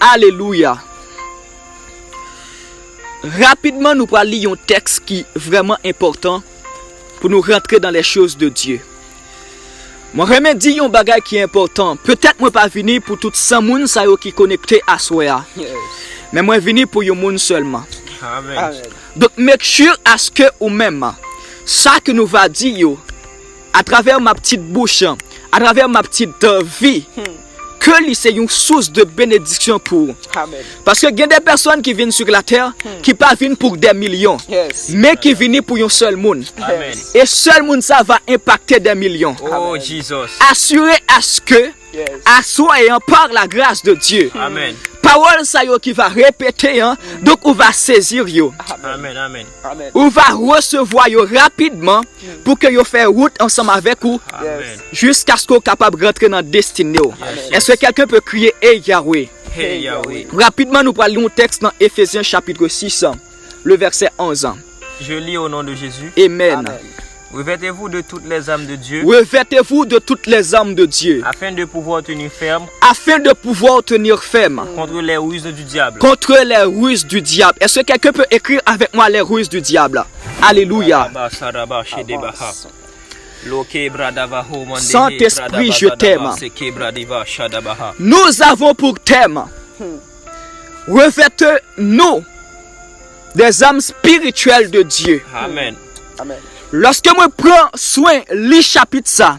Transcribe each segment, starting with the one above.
Alléluia. Rapidement, nous allons lire un texte qui est vraiment important pour nous rentrer dans les choses de Dieu. Moi, je dis un bagage qui est important. Peut-être moi pas venir pour tout 100 moun sa yo qui connecté à soi. Mais moi venir pour un moun seulement. Amen. Donc, make sure à ce que ou même ça que nous va dire yo, à travers ma petite bouche, à travers ma petite vie, que c'est une source de bénédiction pour. Amen. Parce que il y a des personnes qui viennent sur la terre qui pas viennent pour des millions, mais qui viennent pour un seul monde. Amen. Et seul monde ça va impacter des millions. Oh, Jesus. Assurez à ce que, assoyant par la grâce de Dieu, Amen. parole ça yo qui va répéter, donc on va saisir yo. Amen. Amen. Amen. On va recevoir yo rapidement pour que yo fait route ensemble avec vous Amen. jusqu'à ce qu'on soit capable de rentrer dans la destinée. Est-ce que quelqu'un peut crier Hey Yahweh? Hey Yahweh. Rapidement, nous parlons un texte dans Éphésiens chapitre 6, le verset 11. Je lis au nom de Jésus. Amen. Revêtez-vous de toutes les âmes de Dieu Revêtez-vous de toutes les âmes de Dieu afin de pouvoir tenir ferme afin de pouvoir tenir ferme contre les ruses du diable. contre les ruses du diable. Est-ce que quelqu'un peut écrire avec moi les ruses du diable? Alléluia. Saint-Esprit, je t'aime. Nous avons pour thème revêtez-nous des âmes spirituelles de Dieu. Amen. Amen. Lorsque moi prends soin du chapitre ça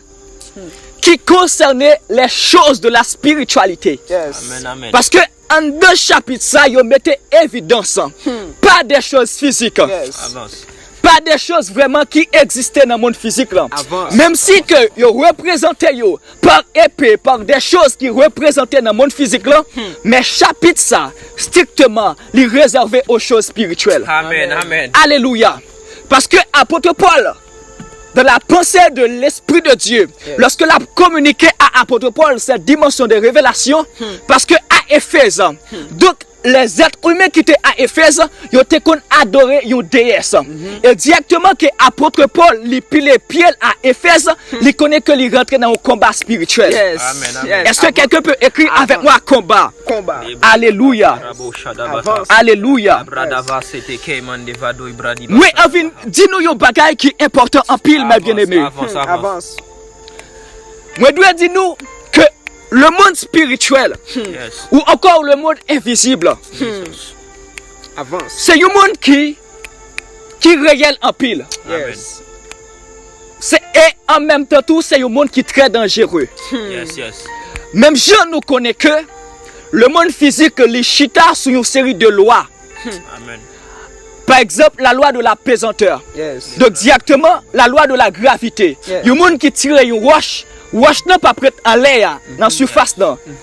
qui concernait les choses de la spiritualité. Amen. Amen. Parce que en deux chapitres ça, yo mettez évidence pas des choses physiques. Avance. Pas des choses vraiment qui existaient dans le monde physique là. Avance. Même si que yo représentait yo par épée, par des choses qui représentaient dans le monde physique là, mais chapitre ça strictement les réservé aux choses spirituelles. Amen. Amen. Alléluia. Parce que apôtre Paul, dans la pensée de l'Esprit de Dieu, lorsque l'a communiqué à apôtre Paul cette dimension de révélation, parce que à Éphèse, donc les êtres humains qui étaient à Éphèse, ils étaient adoré une déesse. Et directement que apôtre Paul lui pile les pieds à Éphèse, il connaît que il rentre dans un combat spirituel. Amen. Amen. Est-ce que quelqu'un peut écrire avec moi combat? Combat. Alléluia. Alléluia. Oui, Avin, dis-nous un bagage qui est important en pile, mes bien-aimés. Avance. Avance. Moi, je dois dire nous que le monde spirituel, Yes. ou encore le monde invisible, Avance. c'est un monde qui réel en pile. Yes. Et en même temps, tout, c'est un monde qui est très dangereux. Yes. Yes. Même Jean nous connaît que le monde physique, les chita sur une série de lois. Amen. Par exemple, la loi de la pesanteur. Yes. Donc, directement, la loi de la gravité. Il y a un monde qui tire une roche n'a pas prête en l'air, dans la surface,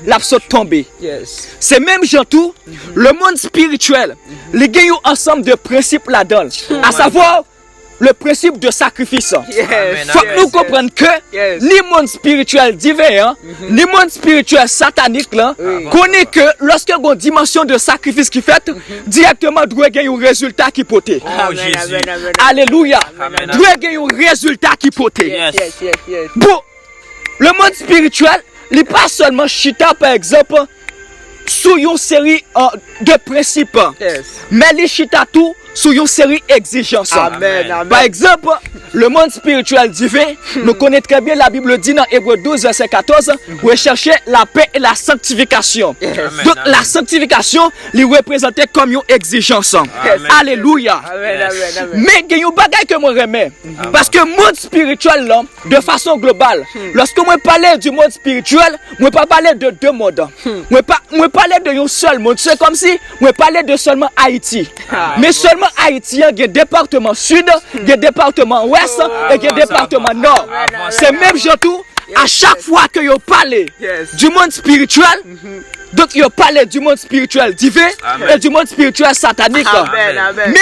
l'absurde tombé. Yes. C'est même genre tout, le monde spirituel, les gagnent ensemble de principes là-dedans, à savoir le principe de sacrifice. Yes. Faut que nous comprenions que les mondes spirituels divers, les mondes spirituels sataniques, connaît que lorsque y a une dimension de sacrifice qui fait, directement, doit gagner un résultat qui peut. Oh, Jésus. Alléluia. Amen. Doit gagner un résultat qui peut. Yes. Yes. Bon, le monde spirituel, il n'est pas seulement chita, par exemple, sous une série de principes, Yes. mais il chita tout sous une série d'exigences. Amen. Amen. Par exemple, le monde spirituel divin, nous connaissons très bien, la Bible dit dans Hébreux 12, verset 14, rechercher la paix et la sanctification. Donc Amen. la sanctification, il représentait comme une exigence. Alléluia. Amen. Amen. Mais il y a un bagage que moi remets. Parce que le monde spirituel, là, de façon globale, lorsque moi parlais du monde spirituel, moi pas parler de deux mondes. Moi parlais de un seul monde. C'est comme si moi parlais de seulement Haïti. Mais seulement Haïti, il y a des départements sud, des départements ouest et des départements nord. C'est même surtout, à chaque fois que vous parlez du monde spirituel, donc vous parlez du monde spirituel divin et du monde spirituel satanique. Amen. Amen.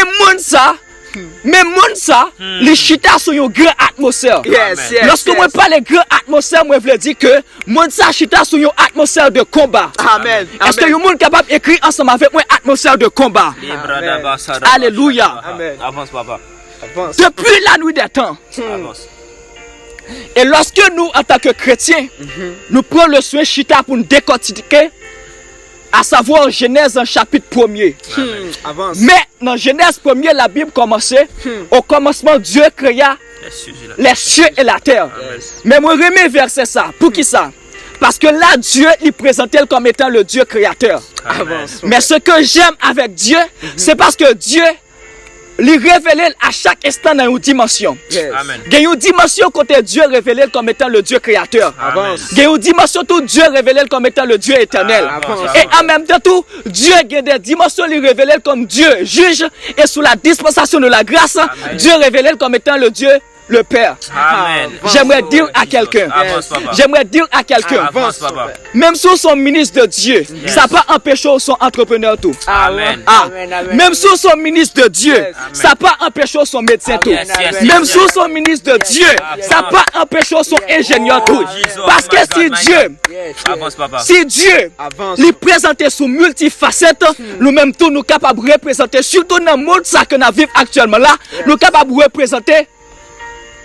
Mais monde ça, les chita sont une grande atmosphère. Yes. Lorsque moi parle de grande atmosphère, moi je veux dire que monde ça chita sont une atmosphère de combat. Amen. Est-ce que vous êtes capable d'écrire ensemble avec moi atmosphère de combat? Alléluia. Amen. Avance, papa. Avance. Depuis la nuit des temps. Avance. Et lorsque nous, en tant que chrétiens, nous prenons le soin chita pour nous décortiquer à savoir Genèse en chapitre 1er. Avance. Mais dans Genèse 1er, la Bible commençait, au commencement Dieu créa les cieux et la terre. Mais moi remets verset ça, pour qui ça? Parce que là, Dieu, il présentait comme étant le Dieu créateur. Avance. Mais ce que j'aime avec Dieu, c'est parce que Dieu, lui révélait à chaque instant dans une dimension. Yes. Amen. Il y a une dimension côté Dieu révélé comme étant le Dieu créateur. Avance. Il y a une dimension tout Dieu révélé comme étant le Dieu éternel. Avance. Et en même temps tout, Dieu a des dimensions lui révélées comme Dieu juge. Et sous la dispensation de la grâce, Dieu révélé comme étant le Dieu le Père. Amen. J'aimerais dire à quelqu'un. Avance, papa. J'aimerais dire à quelqu'un. Avance, papa. Même si son ministre de Dieu, ça n'a pas empêché son entrepreneur tout. Amen. Amen. Amen. Même si son ministre de Dieu, Yes. ça n'a pas empêché son médecin tout. Yes, yes, Même yes, si yes. son ministre de Dieu, ça n'a pas empêché son ingénieur tout. Jesus, Parce que my si God, my Dieu, Yes. Avance, papa. si Dieu Avance. lui présentait sous multifacettes, nous-mêmes tous nous capables de représenter, surtout dans le monde ça que nous vivons actuellement là, nous capables de représenter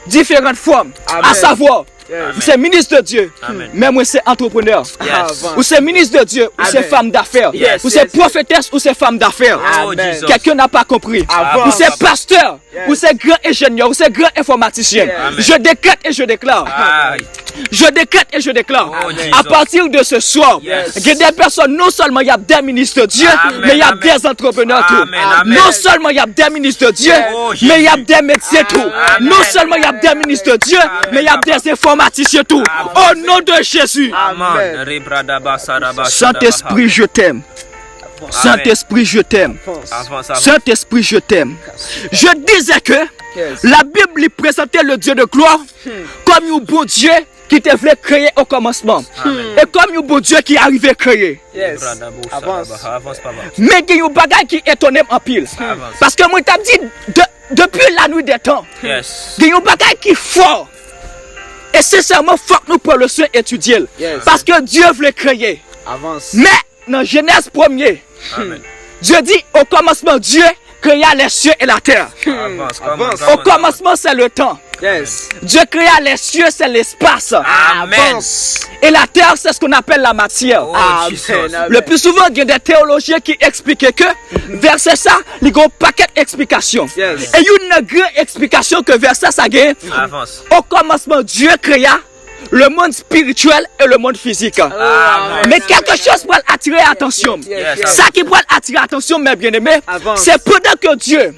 différentes formes. Amen. À savoir, Yes. c'est ministre de Dieu, Amen. mais moi c'est entrepreneur. Yes. Ou c'est ministre de Dieu, ou c'est Amen. femme d'affaires, Yes, ou c'est yes. prophétesse, ou c'est femme d'affaires. Oh, Amen. Jesus. Quelqu'un n'a pas compris. Avance. Ou c'est pasteur, Yes. ou c'est grand ingénieur, ou c'est grand informaticien. Yes. Amen. Je décrète et je déclare. Aïe. Je décrète et je déclare. Oh, À Jesus. partir de ce soir, Yes. il y a des personnes, non seulement il y a des ministres de Dieu, Amen, mais il y a amen. des entrepreneurs tout. Amen, amen. Non seulement il y a des ministres de Dieu, Oh, mais il y a Jésus. des médecins tout. Amen. Non seulement il y a des ministres de Dieu, mais il y a des informaticiens tout. Au nom de Jésus. Amen. Rebradaba, saraba, Saint-Esprit, je t'aime. Saint-Esprit, je t'aime. Avance, avance. Saint-Esprit, je t'aime. Je disais que Yes. la Bible lui présentait le Dieu de gloire comme un bon Dieu qui te voulait créer au commencement. Et comme un bon Dieu qui arrivait à créer. Yes. Rebradabo, Avance. saraba. Avance, papa. Mais il y a un bagage qui étonnait en pile. Avance. Parce que moi, t'as dit, depuis la nuit des temps, Yes. il y a un bagage qui est fort. Et sincèrement, faut que nous prenions le soin d'étudier. Yes. Parce que Dieu voulait créer. Avance. Mais dans Genèse 1er, Amen. Dieu dit, au commencement, Dieu créa les cieux et la terre. Avance, come on, Avance. come Au on, come commencement, c'est le temps. Yes. Dieu créa les cieux, c'est l'espace. on. Amen. Avance. Et la terre, c'est ce qu'on appelle la matière. Oh, Jesus. Amen. Le plus souvent, il y a des théologiens qui expliquent que verset ça, il y a un paquet d'explications. Yes. Et il y a une grande explication que verset ça gagne. Avance. Au commencement, Dieu créa le monde spirituel et le monde physique. Amen. Mais quelque chose pour attirer l'attention. Yes, yes. Ça qui pour attirer l'attention, mes bien-aimés, Avance. c'est pendant que Dieu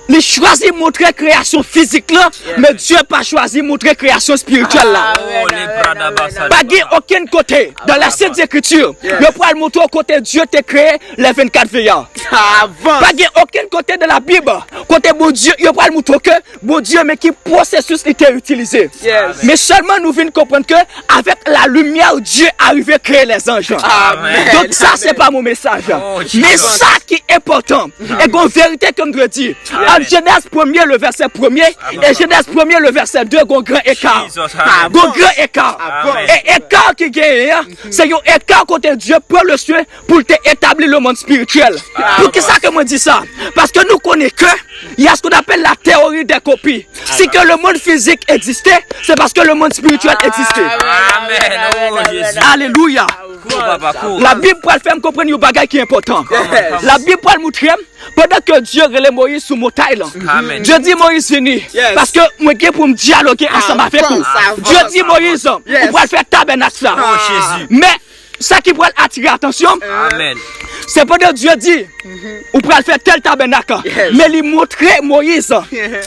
il choisit montrer création physique là, mais Dieu n'a pas choisi montrer création spirituelle là. Oh, les bradaba, saraba. Pas gué aucun côté dans la Sainte Écriture. Yes. Le poil montrer au côté Dieu t'a créé les 24 veillants. Avance. Pas gué aucun côté de la Bible. Côté bon Dieu, il poil montrer que bon Dieu mais qui processus était utilisé. Yes. Mais seulement nous venons comprendre que avec la lumière Dieu arrivait à créer les anges. Amen. Donc ça c'est pas mon message. Oh, Jesus. Mais ça qui est important et qu'on vérité comme je dis. En Amen. Genèse 1er le verset 1er et Genèse 1er le verset 2 qu'on grand écart. Jesus, amen. Gon grand écart. Amen. Et écart qui gagne, c'est un écart côté Dieu pour le soin pour te établir le monde spirituel. Pour qui ça que moi dis ça? Parce que nous connaissons que il y a ce qu'on appelle la théorie des copies. Si que le monde physique existait, c'est parce que le monde spirituel existait. Amen. Oh, Jésus. Alléluia. Cours, papa, cours. La Bible pour le faire me comprendre un bagage qui est important. Yes. La Bible pour le montrer pendant que Dieu relève Moïse sous montagne là. Amen. Dieu dit Moïse venu Yes. parce que moi qui pour me dialoguer ensemble avec vous. Avance, Dieu dit Moïse, Yes. on va faire tabernacle là. Oh, Jésus. Mais ça qui pourrait attirer l'attention, Amen. c'est pendant Dieu dit, on pourrait faire tel tabernacle. Yes. Mais il montrait Moïse,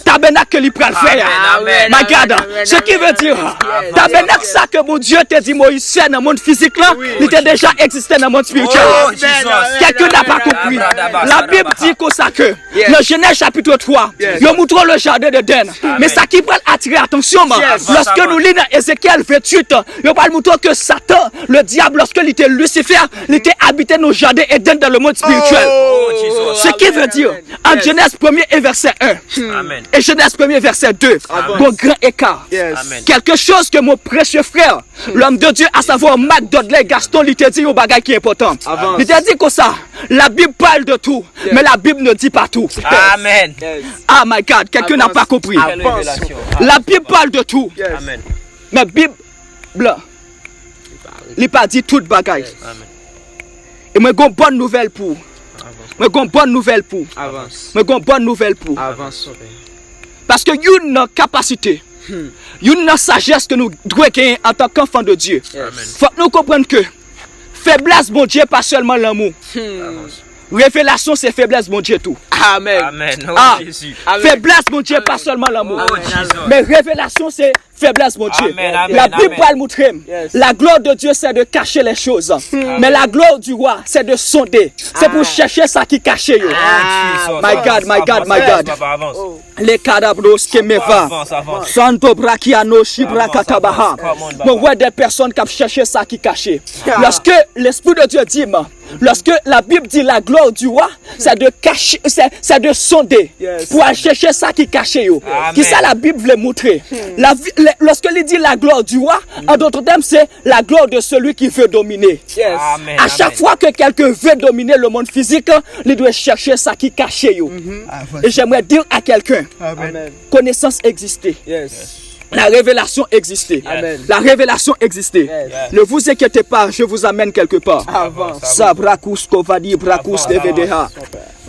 tabernacle qu'il pourrait faire. Amen, My God, amen, ce qui veut dire, Yes. tabernacle ça que mon Dieu t'a dit Moïse fait dans le monde physique là, Oui. il était déjà existé dans le monde spirituel. Oh, Amen, Jesus. amen. Quelqu'un n'a pas compris. La Bible dit comme ça que Yes. dans Genèse chapitre 3, Yes. il montre le jardin de Den. Mais ça qui peut attirer l'attention, Yes. lorsque nous lisons dans Ézéchiel 28, il va montrer que Satan, le diable, lorsque il était Lucifer, il était habité dans le jardin Éden dans le monde spirituel. Oh, Jesus. Ce qui veut dire, en Genèse 1er et verset 1, Amen. et Genèse 1er verset 2, bon grand écart. Yes. Amen. Quelque chose que mon précieux frère, l'homme de Dieu, à savoir Mac Dudley Gaston, il t'a dit au bagage qui est important. Avance. Il t'a dit que ça, la Bible parle de tout, mais la Bible ne dit pas tout. Amen. Yes. Ah my God, quelqu'un n'a Avance. pas compris. Quelle révélation. La Bible parle de tout, Yes. Amen. mais la Bible, il n'a pas dit tout bagage. Amen. Et moi, j'ai une bonne nouvelle pour. Moi, j'ai une bonne nouvelle pour. Avance. Moi, j'ai une bonne nouvelle pour. Avance, Papa. Parce que une capacité, une sagesse que nous devons gagner en tant qu'enfant de Dieu. Yes. Faut que nous comprenions que faiblesse, bon Dieu, pas seulement l'amour. Révélation, c'est faiblesse, bon Dieu, tout. Amen. Amen. Oh, Ah. Jésus. Amen. Faiblesse, mon Dieu, pas seulement l'amour. Oh, Jesus. Mais révélation, c'est faiblesse, mon Dieu. Amen, amen, La Bible amen. va le montrer. Yes. La gloire de Dieu, c'est de cacher les choses. Mais la gloire du roi, c'est de sonder. C'est pour chercher ça qui est caché. Yo. Jesus. My God, my God, Avance, my avance, God. papa, avance. Les cadabros que me va. Avance, avance. Santo brachiano shibra Avance, katabaha. avance, come on, Mais papa. ouais, des personnes qui cherchent ça qui est caché. Ah. Lorsque l'Esprit de Dieu dit, lorsque la Bible dit la gloire du roi, c'est de cacher, c'est de sonder. Yes. Pour aller chercher ça qui est caché. Yo. Amen. Qui ça la Bible veut montrer? Lorsque il dit la gloire du roi, en d'autres termes, c'est la gloire de celui qui veut dominer. Yes. Amen. À chaque fois que quelqu'un veut dominer le monde physique, il doit chercher ça qui est caché. Yo. Et j'aimerais dire à quelqu'un, Amen. connaissance existait. Yes. La révélation existait. Amen. La révélation existait. Yes. Ne vous inquiétez pas, je vous amène quelque part. Avance. Sabrakus kovadi brakus levedeha.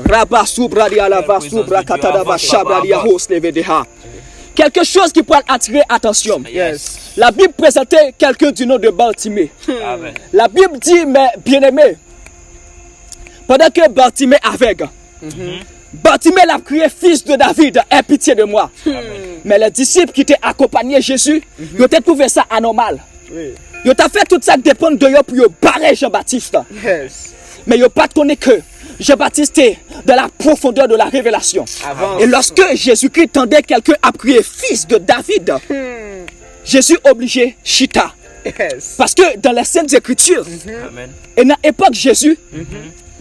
Rabasu bradi alava subra katadava shabradi ahos levedeha. Quelque chose qui pourrait attirer attention. Yes. La Bible présentait quelqu'un du nom de Bartimée. Amen. La Bible dit, mais bien-aimé, pendant que Bartimée aveugle, Bartimée l'a crié, fils de David, aie pitié de moi. Mais les disciples qui étaient accompagnés Jésus, ils ont trouvé ça anormal. Oui. Ils ont fait tout ça dépend de eux pour barrer Jean-Baptiste. Yes. Mais ils n'ont pas connu que Jean-Baptiste est dans la profondeur de la révélation. Avance. Et lorsque Jésus-Christ tendait quelqu'un à prier fils de David, Jésus obligé chita. Yes. Parce que dans les Saintes Écritures, Amen. et dans l'époque Jésus,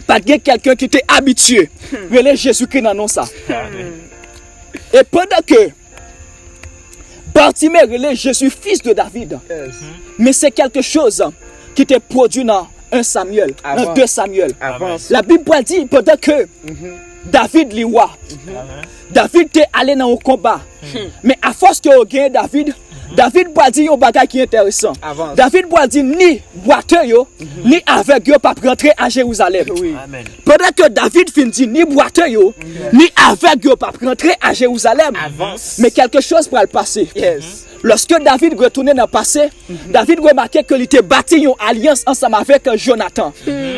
pas de quelqu'un qui était habitué. Relais Jésus-Christ dans non ça. Amen. Et pendant que Bartimée relève Jésus, fils de David, Yes. mais c'est quelque chose qui était produit dans 1 Samuel, dans Avant. 2 Samuel. Avance. La Bible dit pendant que David li roi, David était allé dans un combat. Mais à force que gagne David, David boit dit un bagage qui est intéressant. Avance. David boit dit ni boiteux yo, ni avec yo pas rentrer à Jérusalem. Oui. Amen. Pendant que David fin dit ni boiteux yo, ni avec yo pas rentrer à Jérusalem. Avance. Mais quelque chose pour le passer. Yes. Lorsque David retournait dans le passé, David remarquait que il était bâti une alliance ensemble avec Jonathan.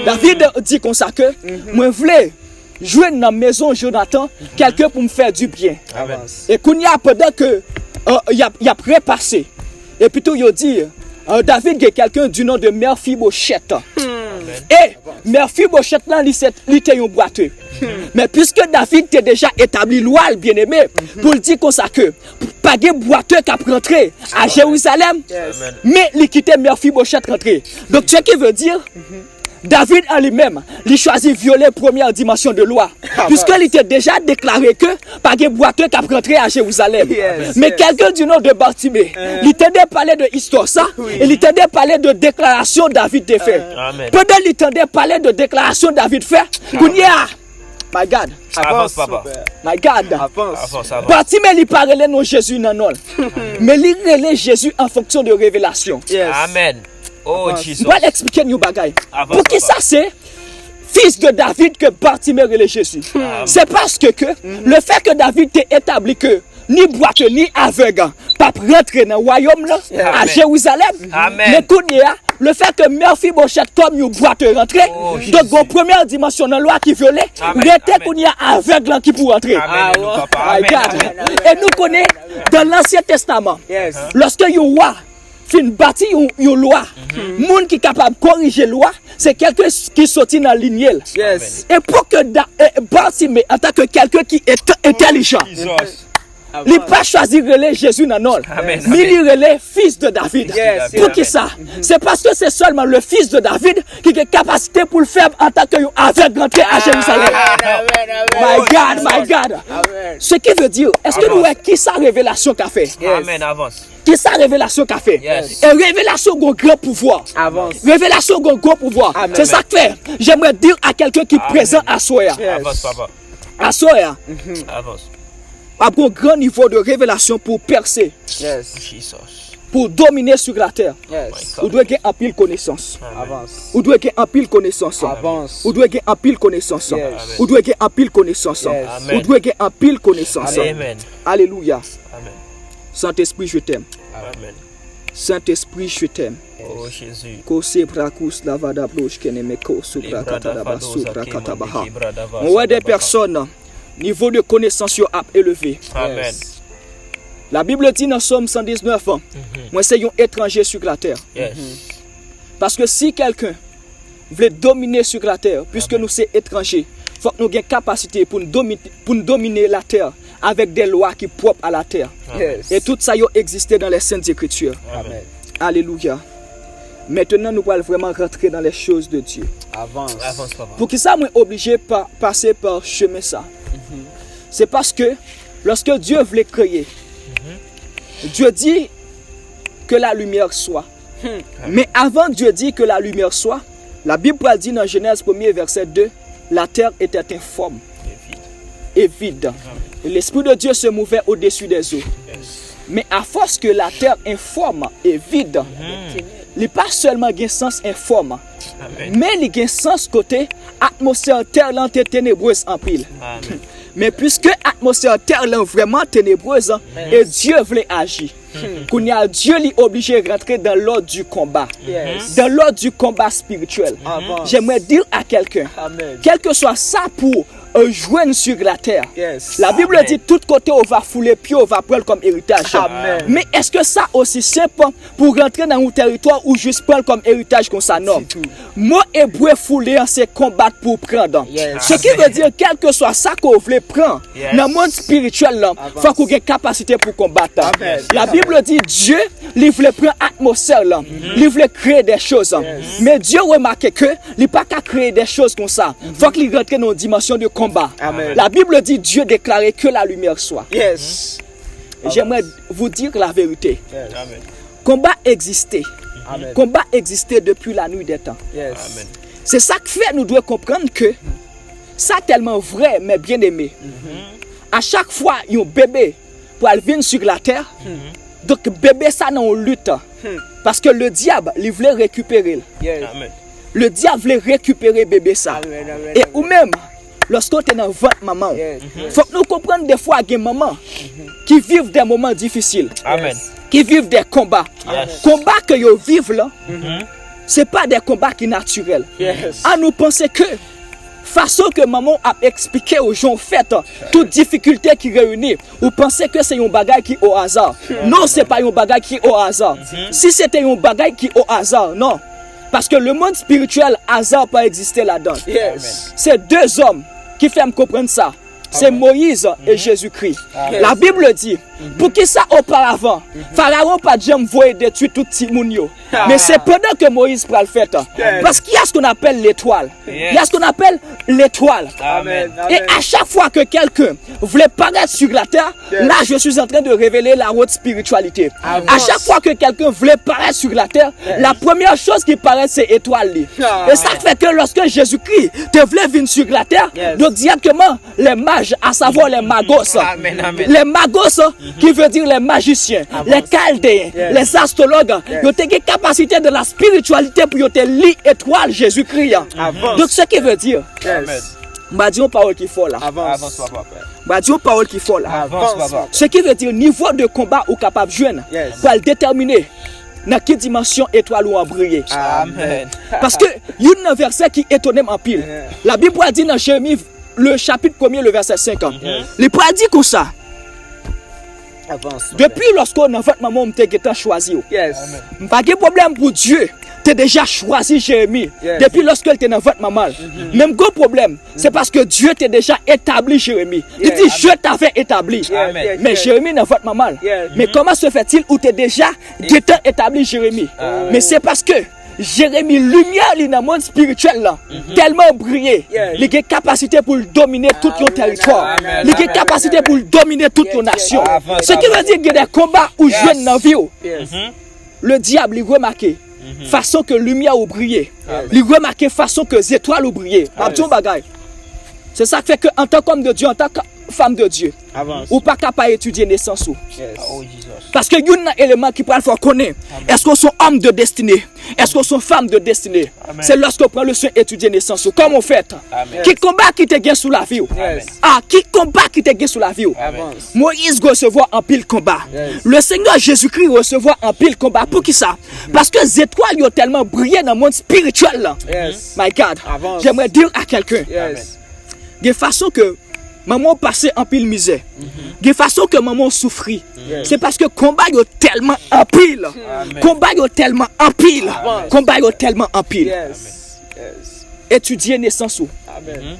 David dit comme ça que moi voulais jouer dans la maison Jonathan quelqu'un pour me faire du bien. Avance. Et qu'on y a pendant que il a prépassé. Et plutôt il dit David est quelqu'un du nom de Mephibosheth. Et Mephibosheth là il était un boiteux. Mais puisque David était déjà établi loi bien-aimé pour le dire comme ça que pas de boiteux qui a rentré à Jérusalem, Yes. mais il quittait Mephibosheth rentrer. Donc ce qui veut dire David en lui-même, il choisit violer la première dimension de loi. Puisqu'il était déjà déclaré que pas de boiteux qui a rentré à Jérusalem. Yes, Mais yes. quelqu'un du nom de Bartimée, il tendait parler de histoire ça, et il tendait parler de déclaration David de fait. Amen. Pendant qu'il tendait parler de déclaration David fait, Kounia, my God, Avance, papa. mon père. my God. Avance. Avance, avance. Bartimée, il parlait non Jésus non non. Mais il relève Jésus en fonction de révélation. Yes. Amen. Oh, Avance. Jesus. Je vais l'expliquer nous bagaille. Avance, Pour qui papa. ça c'est fils de David que Bartimée relève Jésus. C'est parce que le fait que David t'ait établi que ni boiteux ni aveugle pas rentrer dans le royaume là, à Amen. Jérusalem. Amen. Mais Kounia, le fait que Mephibosheth comme you boiteux rentrer, Oh, donc Jésus. la première dimension dans la loi qui violait, Amen. était Amen. Kounia aveugle là qui pour rentrer. Amen. Nous, papa. My Amen. God. Amen. Et nous connaissons dans l'Ancien Testament, Yes. lorsque un roi fin bâti une loi, monde qui est capable de corriger la loi, c'est quelqu'un qui sortit dans la lignée. Yes. Et pour que Bartimée, en tant que quelqu'un qui est intelligent, Jesus. il n'a pas choisi de relayer Jésus dans non. Amen. Mais il relève fils de David. Yes, Pour yes. qui ça? C'est parce que c'est seulement le fils de David qui a capacité pour le faire en tant qu'avec rentrer à Jérusalem. My God, my God. Amen. Ce qui veut dire, est-ce que nous voyons qui sa révélation qu'a fait? Amen. Avance. Qui sa révélation qu'a fait? Yes. Et révélation a un grand pouvoir. Avance. Révélation a un grand pouvoir. Amen. C'est ça que fait. J'aimerais dire à quelqu'un qui est présent à Soya. Yes. Avance, papa. À Soya, Avance. a un grand niveau de révélation pour percer. Yes. Jesus. pour dominer sur la terre, Yes. vous devez avoir en pile connaissance. Avance. Vous devez avoir en pile connaissance. Avance. Vous devez avoir en pile connaissance. Yes. Vous devez avoir en pile connaissance. Yes. Vous devez avoir en pile connaissance. Amen. Alléluia. Amen. Saint-Esprit, je t'aime. Amen. Saint-Esprit, je t'aime. Oh Jésus. Kose brakus lavada bloche kenemeko supra katadaba supra katabaha. On On voit des personnes, niveau de connaissance yo a élevé. Amen. Yes. La Bible dit dans Somme 119, moi c'est un étranger sur la terre. Yes. Parce que si quelqu'un veut dominer sur la terre, puisque nous sommes étrangers, il faut que nous ayons capacité pour nous dominer la terre avec des lois qui sont propres à la terre. Yes. Et tout ça a existé dans les Saintes Écritures. Amen. Alléluia. Maintenant, nous allons vraiment rentrer dans les choses de Dieu. Avance. Avance, papa. Pour qui ça, moi, obligé de passer par chemin ça. C'est parce que lorsque Dieu voulait créer, Dieu dit que la lumière soit. Mais avant Dieu dit que la lumière soit, la Bible dit dans Genèse 1er verset 2, la terre était informe et vide. Et l'Esprit de Dieu se mouvait au-dessus des eaux. Mais à force que la terre informe et vide, il n'est pas seulement un sens informe, Amen. mais il a un sens côté atmosphère terre là est ténébreuse en pile. Amen. Mais puisque l'atmosphère terre là vraiment ténébreuse, et Dieu voulait agir. Qu'on y a Dieu est obligé de rentrer dans l'ordre du combat. Yes. Dans l'ordre du combat spirituel. Avance. J'aimerais dire à quelqu'un, Amen. quel que soit ça pour joindre sur la terre. Yes. La Bible Amen. dit tout côté on va fouler puis on va prendre comme héritage. Amen. Mais est-ce que ça aussi simple pour rentrer dans un territoire ou juste prendre comme héritage comme ça? Non. C'est tout. Moi hébreu fouler c'est combattre pour prendre. Yes. Ce qui veut dire quel que soit ça qu'on veut prendre Yes. dans le monde spirituel là, Avance. faut qu'on ait capacité pour combattre. Amen. La Bible dit Dieu, il voulait prendre l'atmosphère là, il voulait créer des choses. Mais Dieu remarque que il n'a pas qu'à créer des choses comme ça. Faut qu'il rentre dans une dimension de combat. Amen. La Bible dit Dieu déclarait que la lumière soit. Yes. Et j'aimerais vous dire la vérité. Yes. Amen. Combat existait. Amen. Combat existait depuis la nuit des temps. Yes. Amen. C'est ça qui fait nous devons comprendre que ça tellement vrai mais bien aimé. À chaque fois un bébé pour aller venir sur la terre, donc bébé ça dans une lutte parce que le diable il voulait récupérer. Yes. Amen. Le diable voulait récupérer bébé ça. Amen. Amen. Et ou même lorsqu'on est dans votre maman, Yes. faut que nous comprenions des fois qu'il y a des mamans qui vivent des moments difficiles, Amen. qui vivent des combats. Yes. Combats que ils vivent là, c'est pas des combats qui sont naturels. Yes. À nous penser que façon que maman a expliqué aux gens fait toute difficulté qui réunit, vous pensez que c'est un bagage qui est au hasard. Non, c'est pas un bagage qui est au hasard. Si c'était un bagage qui est au hasard, non. Parce que le monde spirituel, hasard pas existé là-dedans. Yes. C'est deux hommes qui font me comprendre ça. C'est Moïse et Jésus-Christ. La Bible dit, pour qui ça auparavant, Pharaon pas jamais voulu détruire tout petit moun yo. Mais c'est pendant que Moïse prend le fait. Parce qu'il y a ce qu'on appelle l'étoile. Il y a ce qu'on appelle l'étoile. Amen. Et à chaque fois que quelqu'un voulait paraître sur la terre, là je suis en train de révéler la haute spiritualité. À chaque fois que quelqu'un voulait paraître sur la terre, la première chose qui paraît c'est étoile. Et ça fait que lorsque Jésus-Christ te voulait venir sur la terre, donc directement les mages, à savoir les magos, Amen. Amen. les magos qui veut dire les magiciens, les chaldéens, les astrologues, ils ont une capacité de la spiritualité pour te lire étoile Jésus-Christ. Avance. Donc ce qui veut dire, Yes. m'a dit une parole qui faut là. Avance. Avance, papa. M'a dit une parole qui faut là. Avance, papa. Ce qui veut dire niveau de combat ou capable de jouer Yes. pour le déterminer dans quelle dimension étoile ou en briller. Amen. Parce que il y a un verset qui étonne en pile. La Bible dit dans Jérémie le chapitre 1er le verset 5. Il peut dire comme ça. Avance. Depuis lorsqu'on a fait maman m'était choisi. Yes. Pas de problème pour Dieu. Tu as déjà choisi Jérémie. Yes. Depuis lorsqu'elle était dans votre maman. Même gros problème, c'est parce que Dieu t'a déjà établi Jérémie. Il Yes. dit je t'avais établi. Amen. Mais Jérémie dans votre maman. Yes. Mais comment se fait-il où tu as déjà établi Jérémie? Mais c'est parce que Jérémie, lumière dans le monde spirituel là, tellement brillé, Yes. il a capacité pour dominer tout ton territoire. Amen. Il a capacité pour dominer toute ton nation. Amen. Ce qui veut dire qu'il y a des combats où Yes. je dans la vie. Yes. Le diable, il remarque façon que lumière ou briller. Il remarque façon que les étoiles ou briller. C'est ça qui fait que en tant qu'homme de Dieu, en tant femme de Dieu, Avance. ou pas capable d'étudier naissance ou. Yes. Oh, Jesus. Parce que il y a un élément qui peut le faire connaître. Est-ce qu'on sont homme de destinée? Est-ce qu'on sont femme de destinée? Amen. C'est lorsqu'on prend le soin d'étudier naissance ou. Comment on fait? Amen. Qui combat qui te gagne sous la vie ou? Yes. Ah, qui combat qui te gagne sous la vie ou? Avance. Moïse recevoir un pile combat. Yes. Le Seigneur Jésus-Christ recevoir un pile combat. Pour qui ça? Parce que les étoiles ont tellement brillé dans le monde spirituel là. Yes. My God. Avance. J'aimerais dire à quelqu'un, Yes. de façon que maman passait en pile misère, de façon que maman souffrit, c'est parce que combat est tellement en pile, Amen. combat est tellement en pile, Amen. combat est tellement en pile. Yes. Yes. Étudier naissance ou. Amen.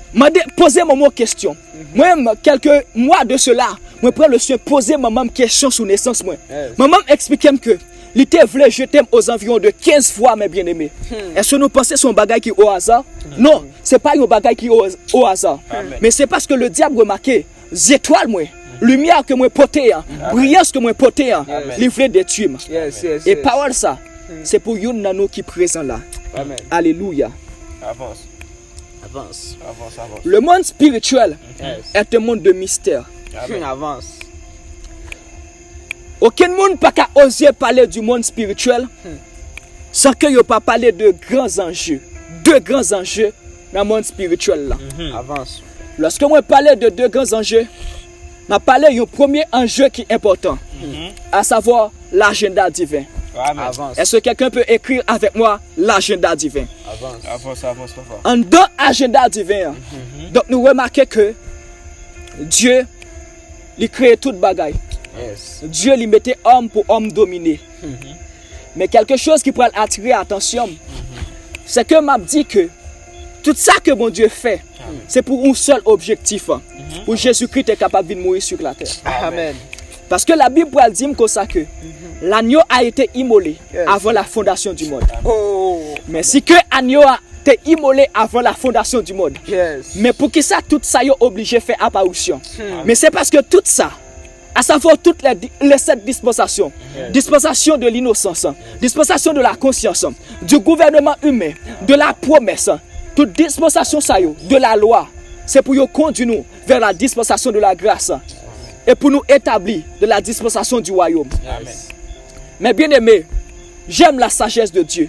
Poser maman question. Moi-même, quelques mois de cela, je prends le soin de poser maman question sur naissance. Yes. Maman expliquait que l'été voulait jeter aux environs de 15 fois, mes bien-aimés. Est-ce que nous pensons que c'est un bagage qui est au hasard? Non, ce n'est pas un bagage qui est au hasard. Amen. Mais c'est parce que le diable remarqué, les étoiles, moi, lumière que moi porté, brillance que moi porté, il voulait détruire. Yes. Yes. Et yes. parole ça, c'est pour une nano qui est présent là. Amen. Alléluia. Avance. Avance. Avance, avance. Le monde spirituel Yes. est un monde de mystère. Amen. Avance. Aucun monde n'a qu'à oser parler du monde spirituel sans qu'il n'y ait pas parlé de grands enjeux. Deux grands enjeux dans le monde spirituel là. Avance. Lorsque moi parlais de deux grands enjeux, je parlé du premier enjeu qui est important, à savoir l'agenda divin. Amen. Avance. Est-ce que quelqu'un peut écrire avec moi l'agenda divin? Avance. Avance, avance, papa. En deux agenda divin, donc nous remarquons que Dieu, il crée toute bagaille. Yes. Dieu lui mettait homme pour homme dominer. Mais quelque chose qui pourrait attirer l'attention, c'est que m'a dit que tout ça que mon Dieu fait, c'est pour un seul objectif. Pour Jésus-Christ est capable de mourir sur la terre. Amen. Parce que la Bible dit comme ça que l'agneau a été immolé Yes. avant la fondation du monde. Oh. Mais si que l'agneau a été immolé avant la fondation du monde, Yes. mais pour que ça, tout ça, est obligé de faire apparition. Mais c'est parce que tout ça, à savoir toutes les 7 dispensations, dispensation de l'innocence, dispensation de la conscience, du gouvernement humain, de la promesse, toute dispensation ça, de la loi, c'est pour nous conduire nous vers la dispensation de la grâce et pour nous établir de la dispensation du royaume. Amen. Mais bien aimé, j'aime la sagesse de Dieu.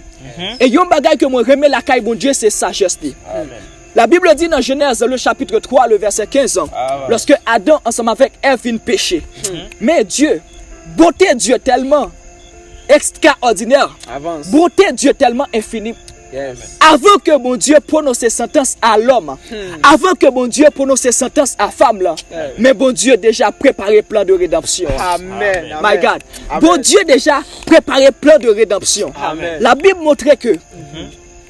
Et il y a un bagage que moi remets la caille bon Dieu, c'est sagesse. Amen. La Bible dit dans Genèse, le chapitre 3, le verset 15, lorsque Adam, ensemble avec Ève, vient pécher. Mais Dieu, beauté Dieu tellement extraordinaire, Avance. beauté Dieu tellement infinie, Yes. avant que mon Dieu prononce sentence à l'homme, avant que mon Dieu prononce sentence à femme là, mais bon Dieu déjà préparé plan de rédemption. Amen. My God, Amen. bon Dieu déjà préparé plan de rédemption. Amen. La Bible montrait que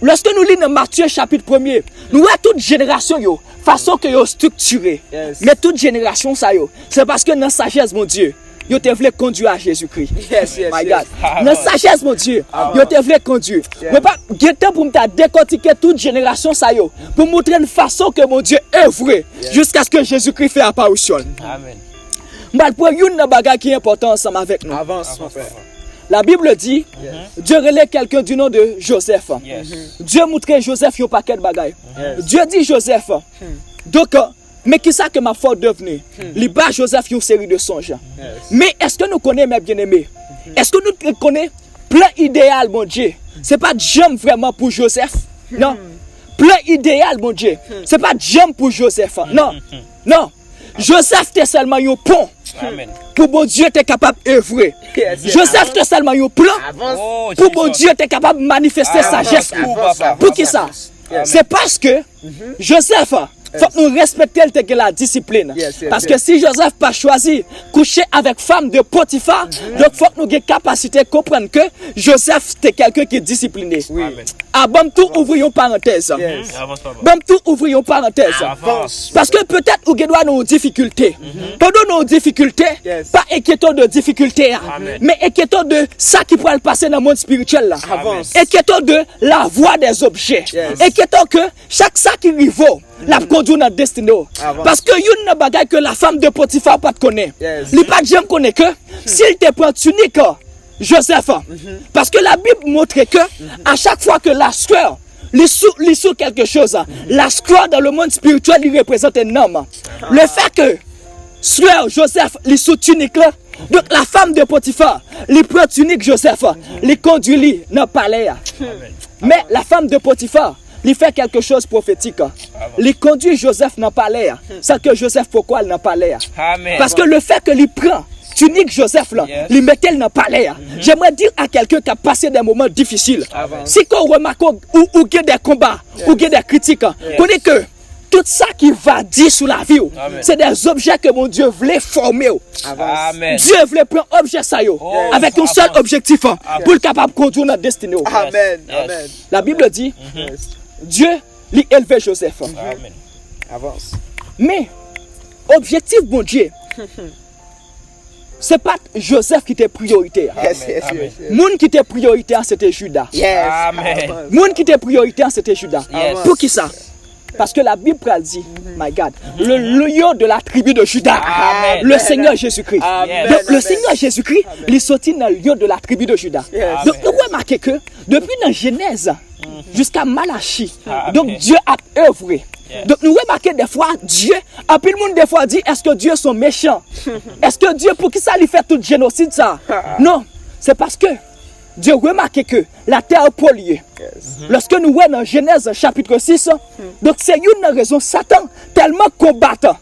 lorsque nous lisons dans Matthieu chapitre 1er, nous voyons toute génération yo, façon que yo structurée. Yes. Mais toute génération ça yo, c'est parce que dans la sagesse mon Dieu, yo te voulait conduire à Jésus-Christ. Yes, yes, My yes. God. Dans la sagesse mon Dieu, yo te voulait conduire. Yeah. Mais pas get temps pour me décortiquer toute génération ça yo, pour montrer une façon que mon Dieu est vrai jusqu'à ce que Jésus-Christ fait apparition. Amen. Mais pour une bagage qui est important ensemble avec nous. Avance, mon frère. La Bible dit, Dieu relève quelqu'un du nom de Joseph. Yes. Dieu montrait Joseph un paquet de bagailles. Yes. Dieu dit Joseph. Donc, mais qui ça que ma faute devenue? Il bat Joseph une série de songes. Mais est-ce que nous connaissons mes bien-aimés? Est-ce que nous connaissons plein idéal, mon Dieu? C'est pas jam vraiment pour Joseph. Non. Plein idéal, mon Dieu. C'est pas jam pour Joseph. Non. Non. Joseph était seulement un pont. Amen. Pour bon Dieu, tu es capable d'œuvrer. Yes, yes. Joseph était seulement un plan. Avance. Oh, Pour bon Jesus. Dieu, tu es capable de manifester sagesse. Pour qui ça? C'est parce que Joseph, faut que nous respections la discipline. Yes, yes, Parce yes. que si Joseph pas choisi coucher avec femme de Potiphar, donc faut que nous ayons capacité de comprendre que Joseph était quelqu'un qui est discipliné. Oui. Amen. Ah, bon, tout ouvrir une parenthèse. Yes. Avance, papa. Bon, tout ouvrir une parenthèse. Avance. Parce que peut-être vous avez nos difficultés. Pendant nos difficultés, Yes. pas inquiétons de difficultés, Amen. mais inquiétons de ça qui pourrait le passer dans le monde spirituel. Là. Avance. Inquiétons de la voie des objets. Yes. Inquiétons que chaque ça qui arrive, la conduit dans la destinée. Avance. Parce que il y a une bagaille que la femme de Potiphar pas te connaît. Yes. Il pas jamais connaît que s'il te prend tunique, Joseph. Parce que la Bible montre que à chaque fois que la sœur les sous quelque chose, la sœur dans le monde spirituel il représente un homme. Le fait que Frère Joseph, il sous tunique là. Donc la femme de Potiphar, il prend tunique Joseph, il conduit dans le palais. Mais la femme de Potiphar, il fait quelque chose de prophétique. Il conduit Joseph dans le palais. Sans que Joseph, pourquoi il dans le palais? Amen. Parce que le fait que il prend tunique Joseph là, il mettait dans le palais. J'aimerais dire à quelqu'un qui a passé des moments difficiles, si qu'on remarque ou qu'il y a des combats, ou qu'il y a des critiques, connaît que tout ça qui va dire sur la vie, c'est des objets que mon Dieu voulait former. Amen. Dieu voulait prendre objet ça avec un seul objectif pour être capable de conduire notre destinée. Amen. Amen. La Bible dit, Dieu lui élevait Joseph. Amen. Avance. Mais, objectif mon Dieu, c'est pas Joseph qui était prioritaire. Yes, yes, yes. yes. Moun qui était prioritaire, c'était Judas. Yes. Amen. Moun qui était prioritaire, c'était Judas. Yes. Pour qui ça? Parce que la Bible dit, my God, le lion de la tribu de Judas, Amen. le Seigneur Jésus-Christ. Amen. Donc le Amen. Seigneur Jésus-Christ, il est sorti dans le lion de la tribu de Judas. Yes. Donc nous remarquons que depuis la Genèse jusqu'à Malachie, donc Dieu a œuvré. Donc nous remarquons des fois Dieu, et puis le monde des fois dit, est-ce que Dieu sont méchants? Est-ce que Dieu, pour qui ça lui fait tout le génocide ça? Non, c'est parce que Dieu remarque que la terre est polluée. Lorsque nous voyons dans Genèse chapitre 6, donc c'est une raison, Satan tellement combattant.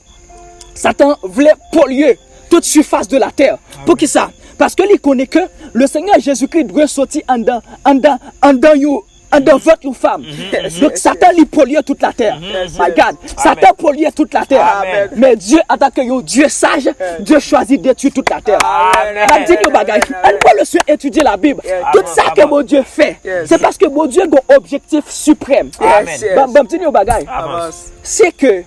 Satan voulait polluer toute surface de la terre. Pour qui ça? Parce que il connaît que le Seigneur Jésus-Christ doit sortir en dans votre femme. Donc Satan lui polluait toute la terre. My God. Satan polluait toute la terre. Amen. Mais Dieu, en tant que un Dieu sage, Dieu choisit de détruire toute la terre. Amen. Dit nos bagages. On peut le suivre étudier la Bible. Tout ça que mon Dieu fait, c'est parce que mon Dieu a un objectif suprême. Yes, yes. Bon, dit nos bagages. Avance. C'est que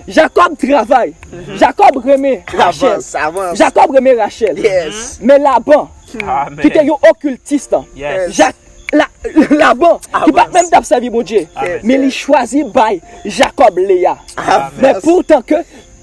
Jacob travaille. Jacob remet Rachel. Avance. Avance. Jacob remet Rachel. Yes. Mais Laban, Amen. qui était un occultiste, Yes. Laban, qui n'a Avance. même pas servi mon Dieu, Amen. mais il choisit by Jacob Léa. Avance. Mais pourtant que,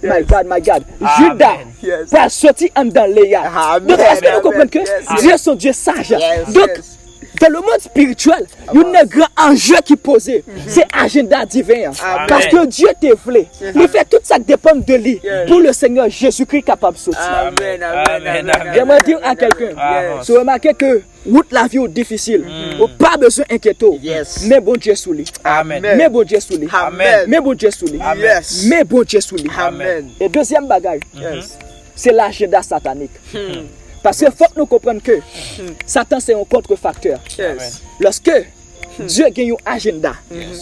my God, Judas Amen. va sortir en dans Léa. Amen. Donc est-ce que vous Amen. comprenez que Yes. Dieu est son Dieu sage? Yes. Donc, Yes. dans le monde spirituel, il y a un grand enjeu qui posé. C'est agenda divin. Amen. Parce que Dieu te voulait. Il fait tout ça qui dépend de lui. Yes. Pour le Seigneur Jésus-Christ capable de sortir. Amen. Amen. Amen. Amen. J'aimerais dire à quelqu'un, Amen. si vous remarquez que route la vie est difficile, vous pas besoin d'inquiéter. Yes. Mais bon Dieu sous lui. Amen. Mais bon Dieu sous lui. Amen. Mais bon Dieu sous lui. Yes. Mais bon Dieu sous lui. Amen. Et deuxième bagage, Yes. c'est l'agenda satanique. Parce qu'il faut que nous comprenions que Satan c'est un contrefacteur. Yes. Lorsque Dieu gagne un agenda,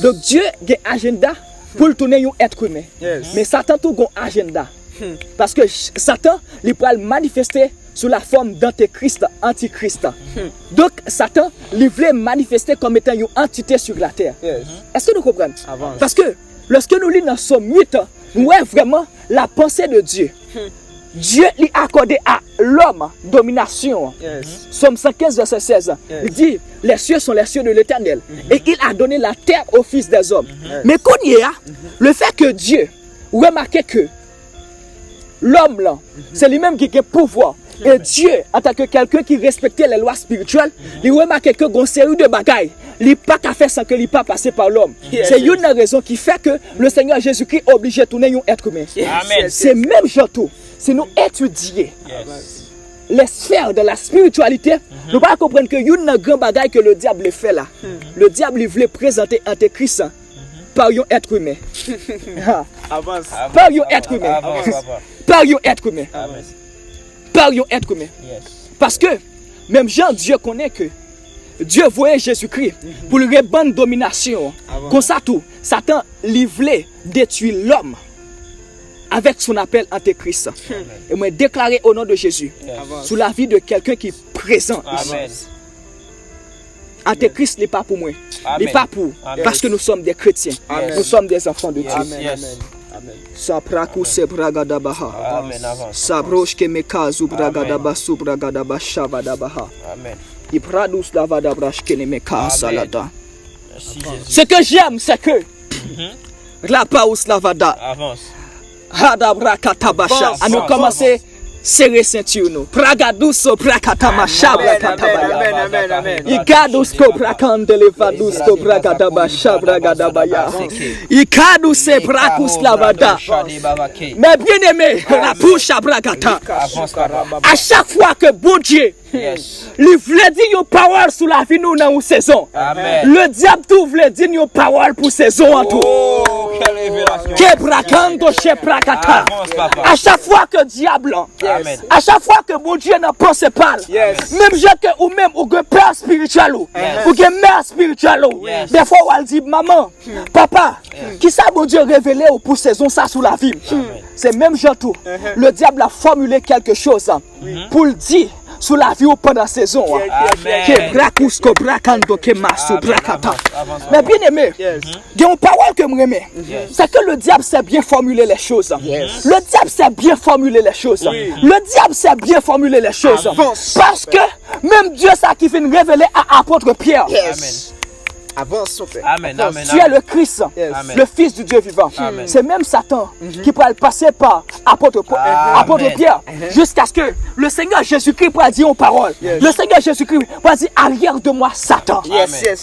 donc Dieu gagne un agenda pour le tourner un être humain. Yes. Mais Satan tout un agenda. Parce que Satan, il peut le manifester sous la forme d'antéchrist, antichrist. Donc Satan, il voulait manifester comme étant une entité sur la terre. Yes. Est-ce que nous comprenons? Avance. Parce que lorsque nous lisons dans Somme 8, nous voyons vraiment la pensée de Dieu. Dieu lui a accordé à l'homme domination. Yes. Somme 115, verset 16. Yes. Il dit, les cieux sont les cieux de l'Éternel. Et il a donné la terre aux fils des hommes. Mais qu'on y est, le fait que Dieu, remarquez que l'homme là, c'est lui-même qui a pouvoir. Et Dieu, en tant que quelqu'un qui respectait les lois spirituelles, il remarquait que une série de bagailles, il n'a pas qu'à faire sans que il pas passer par l'homme. C'est une raison qui fait que le Seigneur Jésus-Christ est obligé de tourner un être humain. Amen. C'est même surtout, si nous étudier Yes. les sphères de la spiritualité, nous pas comprendre que y a une grande bagaille que le diable fait là. Le diable il voulait présenter Antéchrist par un être humain. Avance. Par un être humain. Avance, papa. Par un être humain. Amen. Par un être humain. Yes. Parce que même Jean, Dieu connaît que Dieu voyait Jésus-Christ pour lui répandre domination. Comme ça tout, Satan il voulait détruire l'homme avec son appel Antéchrist. Et moi déclaré au nom de Jésus, Yes. sous la vie de quelqu'un qui est présent ici. Amen. Antéchrist n'est pas pour moi. Il Amen. n'est pas pour. Amen. Parce que nous sommes des chrétiens. Amen. Nous sommes des enfants de Dieu. Amen. Yes. Amen. Amen. Sapraku sebragadabaha. Amen. Avance. Sabroshke mekazu bragadaba subragadaba shavadabaha. Amen. Ibradus lavadabrashke ne Amen. mekasalata. Merci Jésus. Ce que j'aime, c'est que la paus lavada Avance. hadabrakatabasha. Avance, À nous avance, commencer serrez ceinture nous. Pragadouso prakatama shabra katabaya. Amen, amen. Ikadusko prakandele vadusko prakataba shabra gadabaya. Ikaduse prakus lavada. Mais bien aimé, la bouche à brakata. À chaque fois que bon Dieu il voulait dire une parole sur la vie nous dans une saison. Amen. Le diable tout voulait dire une parole pour saison en tout. Oh, quelle révélation. À chaque fois que diable, Amen. à chaque fois que mon Dieu ne pense pas, même j'ai que ou même ou que père spirituel ou que mère spirituelle, des fois on dit maman, papa, qui ça mon Dieu révélé pour saison ça sur la vie. C'est même j'ai tout. Le diable a formulé quelque chose pour le dire sur la vie pendant la saison. Mais bien aimé, il y a une parole que je m'aime. C'est que le diable sait bien formuler les choses. Le diable sait bien formuler les choses. Le diable sait bien formuler les choses. Parce que même Dieu ça qui vient révéler à apôtre Pierre. Avance, son père. Amen, amen. Tu es le Christ, le Fils du Dieu vivant. C'est même Satan qui pourra le passer par apôtre Pierre jusqu'à ce que le Seigneur Jésus-Christ pourra dire une parole. Le Seigneur Jésus-Christ pourra dire arrière de moi Satan.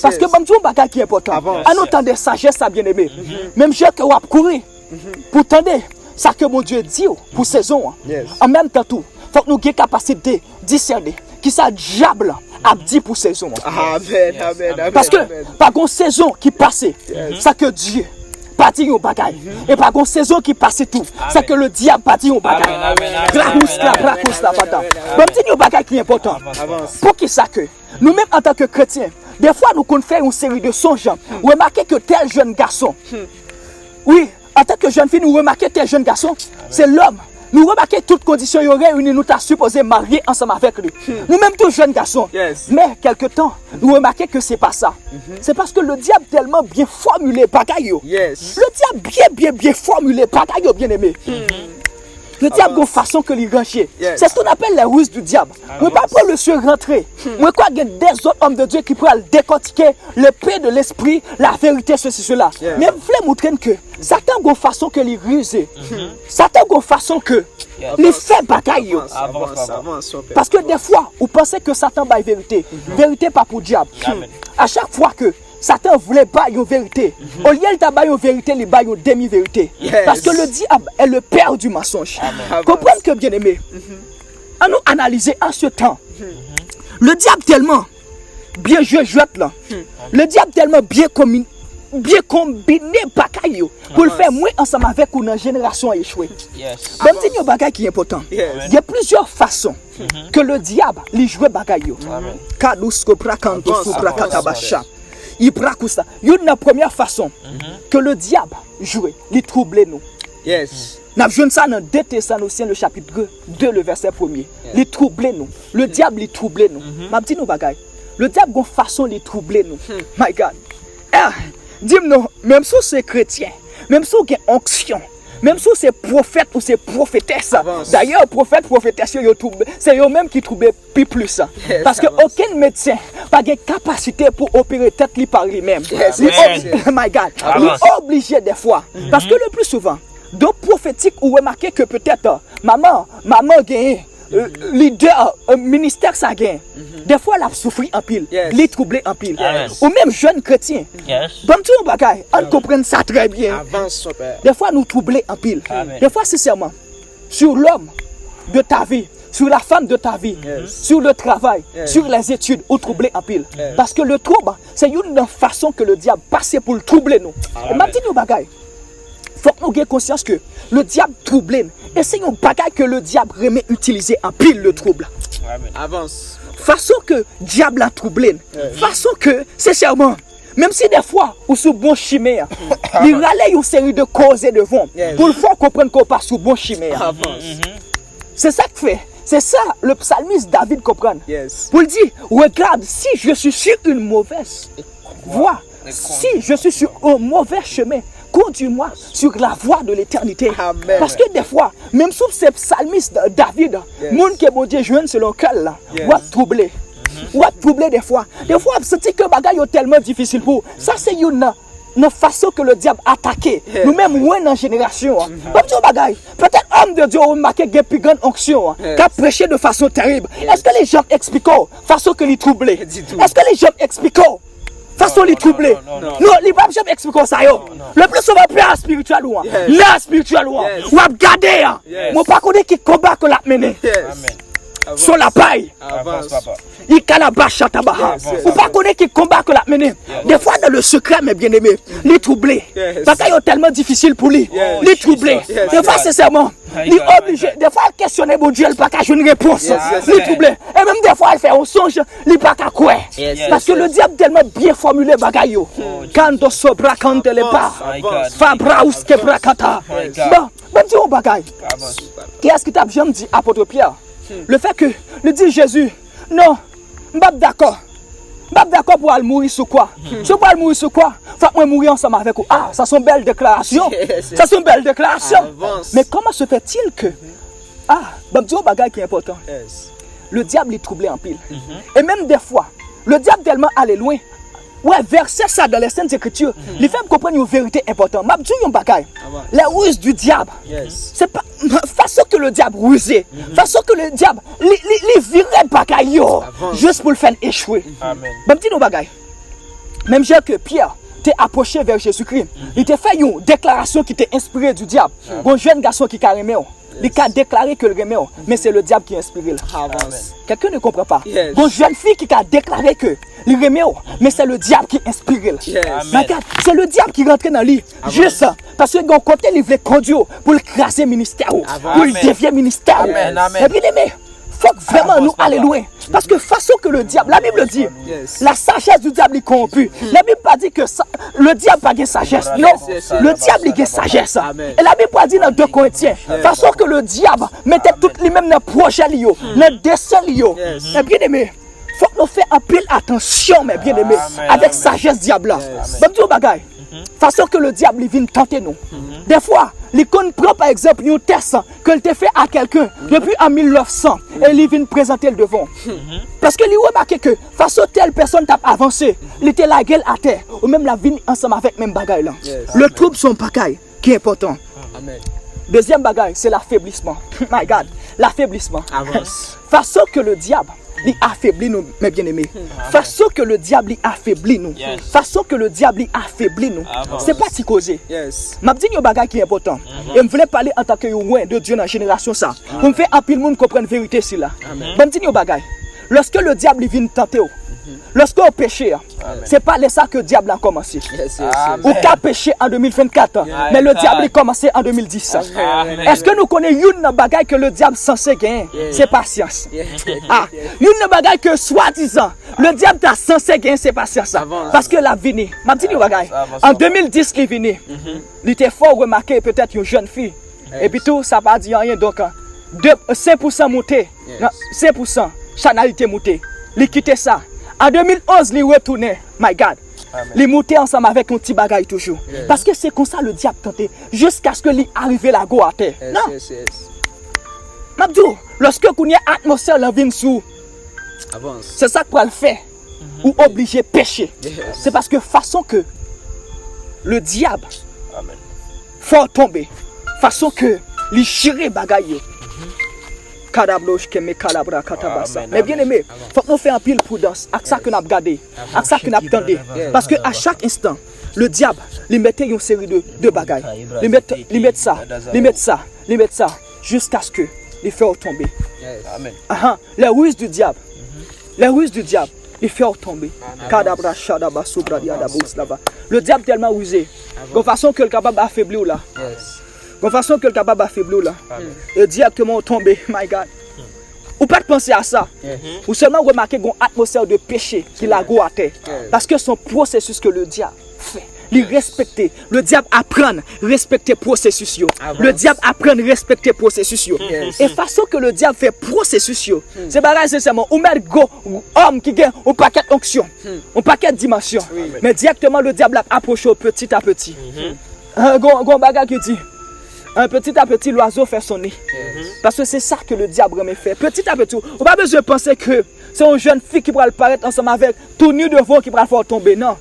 Parce que même tout bagage qui est important. En autant de sagesse, ça bien aimé. Même je que vous courir pour tendre ça que mon Dieu dit pour saison. En même temps tout, faut que nous ayons capacité de discerner qui ça diable a dit pour saison. Amen, amen. Parce que par contre saison qui passait, ça que Dieu pas dit au bagaille. Et par contre saison qui passait tout, ça que le diable pas dit au bagaille. Bon petit au bagaille qui est important. Pour qui ça que nous-mêmes en tant que chrétiens, des fois nous qu'on fait une série de songes, remarquez que tel jeune garçon, oui, en tant que jeune fille, nous remarquons tel jeune garçon, c'est l'homme. Nous remarquons toutes conditions y aurait une nous t'a supposé marier ensemble avec lui. Nous-mêmes tous jeunes garçons. Mais quelque temps, nous remarquons que c'est pas ça. C'est parce que le diable tellement bien formulé bagaille. Le diable bien formulé bagaille bien aimé. Le diable de façon que les rancher. C'est ce qu'on appelle les ruses du diable. On ne peut pas le sur rentrer. On croit qu'il y a des autres hommes de Dieu qui pourraient décortiquer le paix de l'esprit, la vérité, ceci, cela. Mais vous voulez montrer que Satan de façon que les ruse. Satan de façon que les fait bataille. Parce que des fois, vous pensez que Satan bat vérité. Vérité pas pour le diable. À chaque fois que Satan voulait pas une vérité. Au lieu de tabac une vérité, il bat une demi-vérité. Parce que le diable est le père du mensonge. Comprenez que bien aimé. À nous analyser en ce temps. Le diable tellement bien joué là. Le diable tellement bien combiné bagaille pour le faire moins ensemble avec une génération échouée. Même si il y a qui est important. Il y a plusieurs façons que le diable lui joue bagaille. Il braque ça. Une première façon que le diable joue, il trouble nous. Nous avons ça dans 2 Thessaloniciens, le chapitre 2, le verset 1er. Il trouble nous. Le diable, il trouble nous. Je dis nous bagaille. Le diable a une façon de troubler nous. My God. Dis-moi, même si c'est chrétien, même si c'est onction, même si c'est prophète ou c'est prophétesse. D'ailleurs, prophète, prophétesse, c'est eux-mêmes qui trouvent plus. Parce qu'aucun médecin n'a pas de capacité pour opérer tête par lui-même. My God. Il est obligé des fois. Parce que le plus souvent, dans prophétique, vous remarquez que peut-être maman gagne. Leader, ministère ça gagne. Des fois, elle a souffert en pile, les troublé en pile. Ou même jeune chrétien. Bon, tout le bagage, on comprend ça très bien. Des fois, nous troublons en pile. Des fois, sincèrement, sur l'homme de ta vie, sur la femme de ta vie, sur le travail, sur les études, ou troubler en pile. Parce que le trouble, c'est une façon que le diable passe pour le troubler nous. Et ma petite bagage. Faut que nous ayons conscience que le diable trouble. Et c'est un bagage que le diable remet utiliser en pile le trouble. Avance. Façon que le diable a troublé. Façon que, sincèrement, même si des fois, ou sous bon chimère, il râle une série de causes et de vents pour le faire comprendre qu'on passe sous bon chimère. C'est ça que fait. C'est ça le psalmiste David comprend. Pour le dire, regarde, si je suis sur une mauvaise voie, si je suis sur un mauvais chemin, conduis-moi sur la voie de l'éternité. Parce que des fois, même sous ces psalmistes David, monde qui est bon Dieu joint selon quel là, ou à troubler. Ou à troubler des fois. Des fois, c'est que bagaille est tellement difficile pour. Ça, c'est une façon que le diable attaque. Nous-mêmes, moins dans la génération. Comme tu bagaille. Peut-être L'homme de Dieu a remarqué qu'il y a plus grande onction, qui a prêché de façon terrible. Est-ce que les gens expliquent façon que les troublés? Est-ce que les gens expliquent façon les troublés? Non, les gens expliquent ça. Le plus souvent, plus spirituel ou là spirituel ou à garder. Moi, pas connaître qui combat que l'a mené. Sur la paille. Avance, papa. Il calabache à tabac. Ou pas connaître qui combat que l'a mené. Des fois, dans le secret, mes bien-aimés, les troublés. Parce qu'il est tellement difficile pour lui. Les troublés. Des fois, sincèrement, il est obligé. Des fois, il questionne mon Dieu, il n'a pas une réponse. Les troublés. Et même des fois, il fait un songe, il n'a pas qu'à quoi. Parce que le diable tellement bien formulé, bagayo. Quand on se bracante les pas. Fabra ou ce que bracata. Bon, même si on bagaille. Qu'est-ce que tu as bien dit, apôtre Pierre? Le fait que, le dit Jésus, non, je ne suis pas d'accord. Je ne suis pas d'accord pour aller mourir sur quoi? Si je peux mourir sur quoi? Il faut que je mourir ensemble avec vous. Ah, ça c'est une belle déclaration. Ça c'est une belle déclaration. Mais comment se fait-il que... Ah, je vais dire un bagage qui est important. Le diable est troublé en pile. Et même des fois, le diable tellement allé loin. Ouais, verser ça dans les Saintes Écritures, les femmes comprennent une vérité importante. Je vais dire un bagage. La ruse du diable, c'est pas façon que le diable rusé, façon que le diable les virait bagaille juste pour le faire échouer. Amen. Je vais dire un bagage. Même genre que Pierre t'est approché vers Jésus-Christ, il t'a fait une déclaration qui t'est inspirée du diable. Un jeune garçon qui a aimé. Il a déclaré que le remet, mais c'est le diable qui a inspiré. Quelqu'un ne comprend pas. Une jeune fille qui a déclaré que le remet, mais c'est le diable qui a inspiré. C'est le diable qui rentre dans lui. Juste ça. Parce que d'un côté, il voulait conduire pour le craser le ministère, pour le dévier le ministère. Et puis, il faut vraiment nous aller loin. Parce que façon que le diable, la Bible dit, la sagesse du diable est corrompue. La Bible pas dit que le diable n'a pas de sagesse. Non, le diable a de sagesse. Et la Bible pas dit dans 2 Corinthiens, façon que le diable mettait tout les mêmes dans le projet, dans le dessin. Mais bien aimé, il faut que nous fassions un peu attention, mes bien aimés, avec sagesse diable. Bon, tu bagaille. Façon que le diable il vient tenter nous. Des fois, l'icône prend par exemple un test que il t'a fait à quelqu'un depuis en 1900 et il vient présenter le devant. Parce que il remarque que façon telle personne t'a avancé, il était la gueule à terre ou même la vie ensemble avec même bagaille là. Le trouble son bagaille qui est important. Deuxième bagaille, c'est l'affaiblissement. My God, l'affaiblissement. Façon que le diable il affaiblit nous, mes bien-aimés. Façon que le diable il affaiblit nous. Façon que le diable il affaiblit nous. C'est pas si causé. M'a dit un bagage qui est important. Et je voulais parler en tant que loin de Dieu dans la génération ça. Pour me faire un peu de monde comprendre la vérité ici là. M'a dit un bagage. Lorsque le diable il vient tenter, lorsque on péche, c'est pas ça que le diable a commencé. Ou qu'a péché en 2024, mais le diable a commencé en 2010. Est-ce que nous connaissons une bagaille que le diable censé gagner? C'est patience. Une bagaille que soi-disant, le diable est censé gagner, c'est patience. Parce que la vie, m'a dit une bagaille. En 2010, il est venu. Il était fort remarqué peut-être une jeune fille. Et puis tout, ça va dire rien. Donc, 5% monté. 5%, chanalité monté. Il quitté ça. En 2011, il est retourné. My God. Il est monté ensemble avec un petit bagaille toujours. Parce que c'est comme ça le diable tentait. Jusqu'à ce que lui arrive la go à terre. Non. Mabdou, lorsque vous avez l'atmosphère la vient sous, c'est ça qu'on le fait. Ou obligé de pécher. C'est parce que façon que le diable faut tomber. Façon que les chirés bagaille. Mais bien aimé, il faut que nous fassions un pile prudence avec ça que nous avons gardé, avec ça que nous avons tendu. Parce qu'à chaque instant, le diable, il mettait une série de bagailles. Il met ça, jusqu'à ce que les fait tomber. Les ruses du diable, les fait tomber. Le diable est tellement rusé, de façon qu'il est capable d'affaiblir là. De façon que le capable d'affaiblir là. Et directement tomber, my God. Ou pas de penser à ça. Ou seulement remarquer une atmosphère de péché qui la go à terre. Parce que son processus que le diable fait. Il respecter. Le diable apprend à respecter le processus. Le diable apprend à respecter le processus. Et façon que le diable fait processus. C'est pareil, sincèrement. Ou mettre homme qui gagne un paquet d'onction. Un paquet de dimensions. Mais directement le diable approche petit à petit. Un bagage qui dit. Petit à petit, l'oiseau fait son nid. Parce que c'est ça que le diable me fait. Petit à petit, on n'a pas besoin de penser que c'est une jeune fille qui pourra le paraître ensemble avec tout nu devant qui pourra le faire tomber. Non.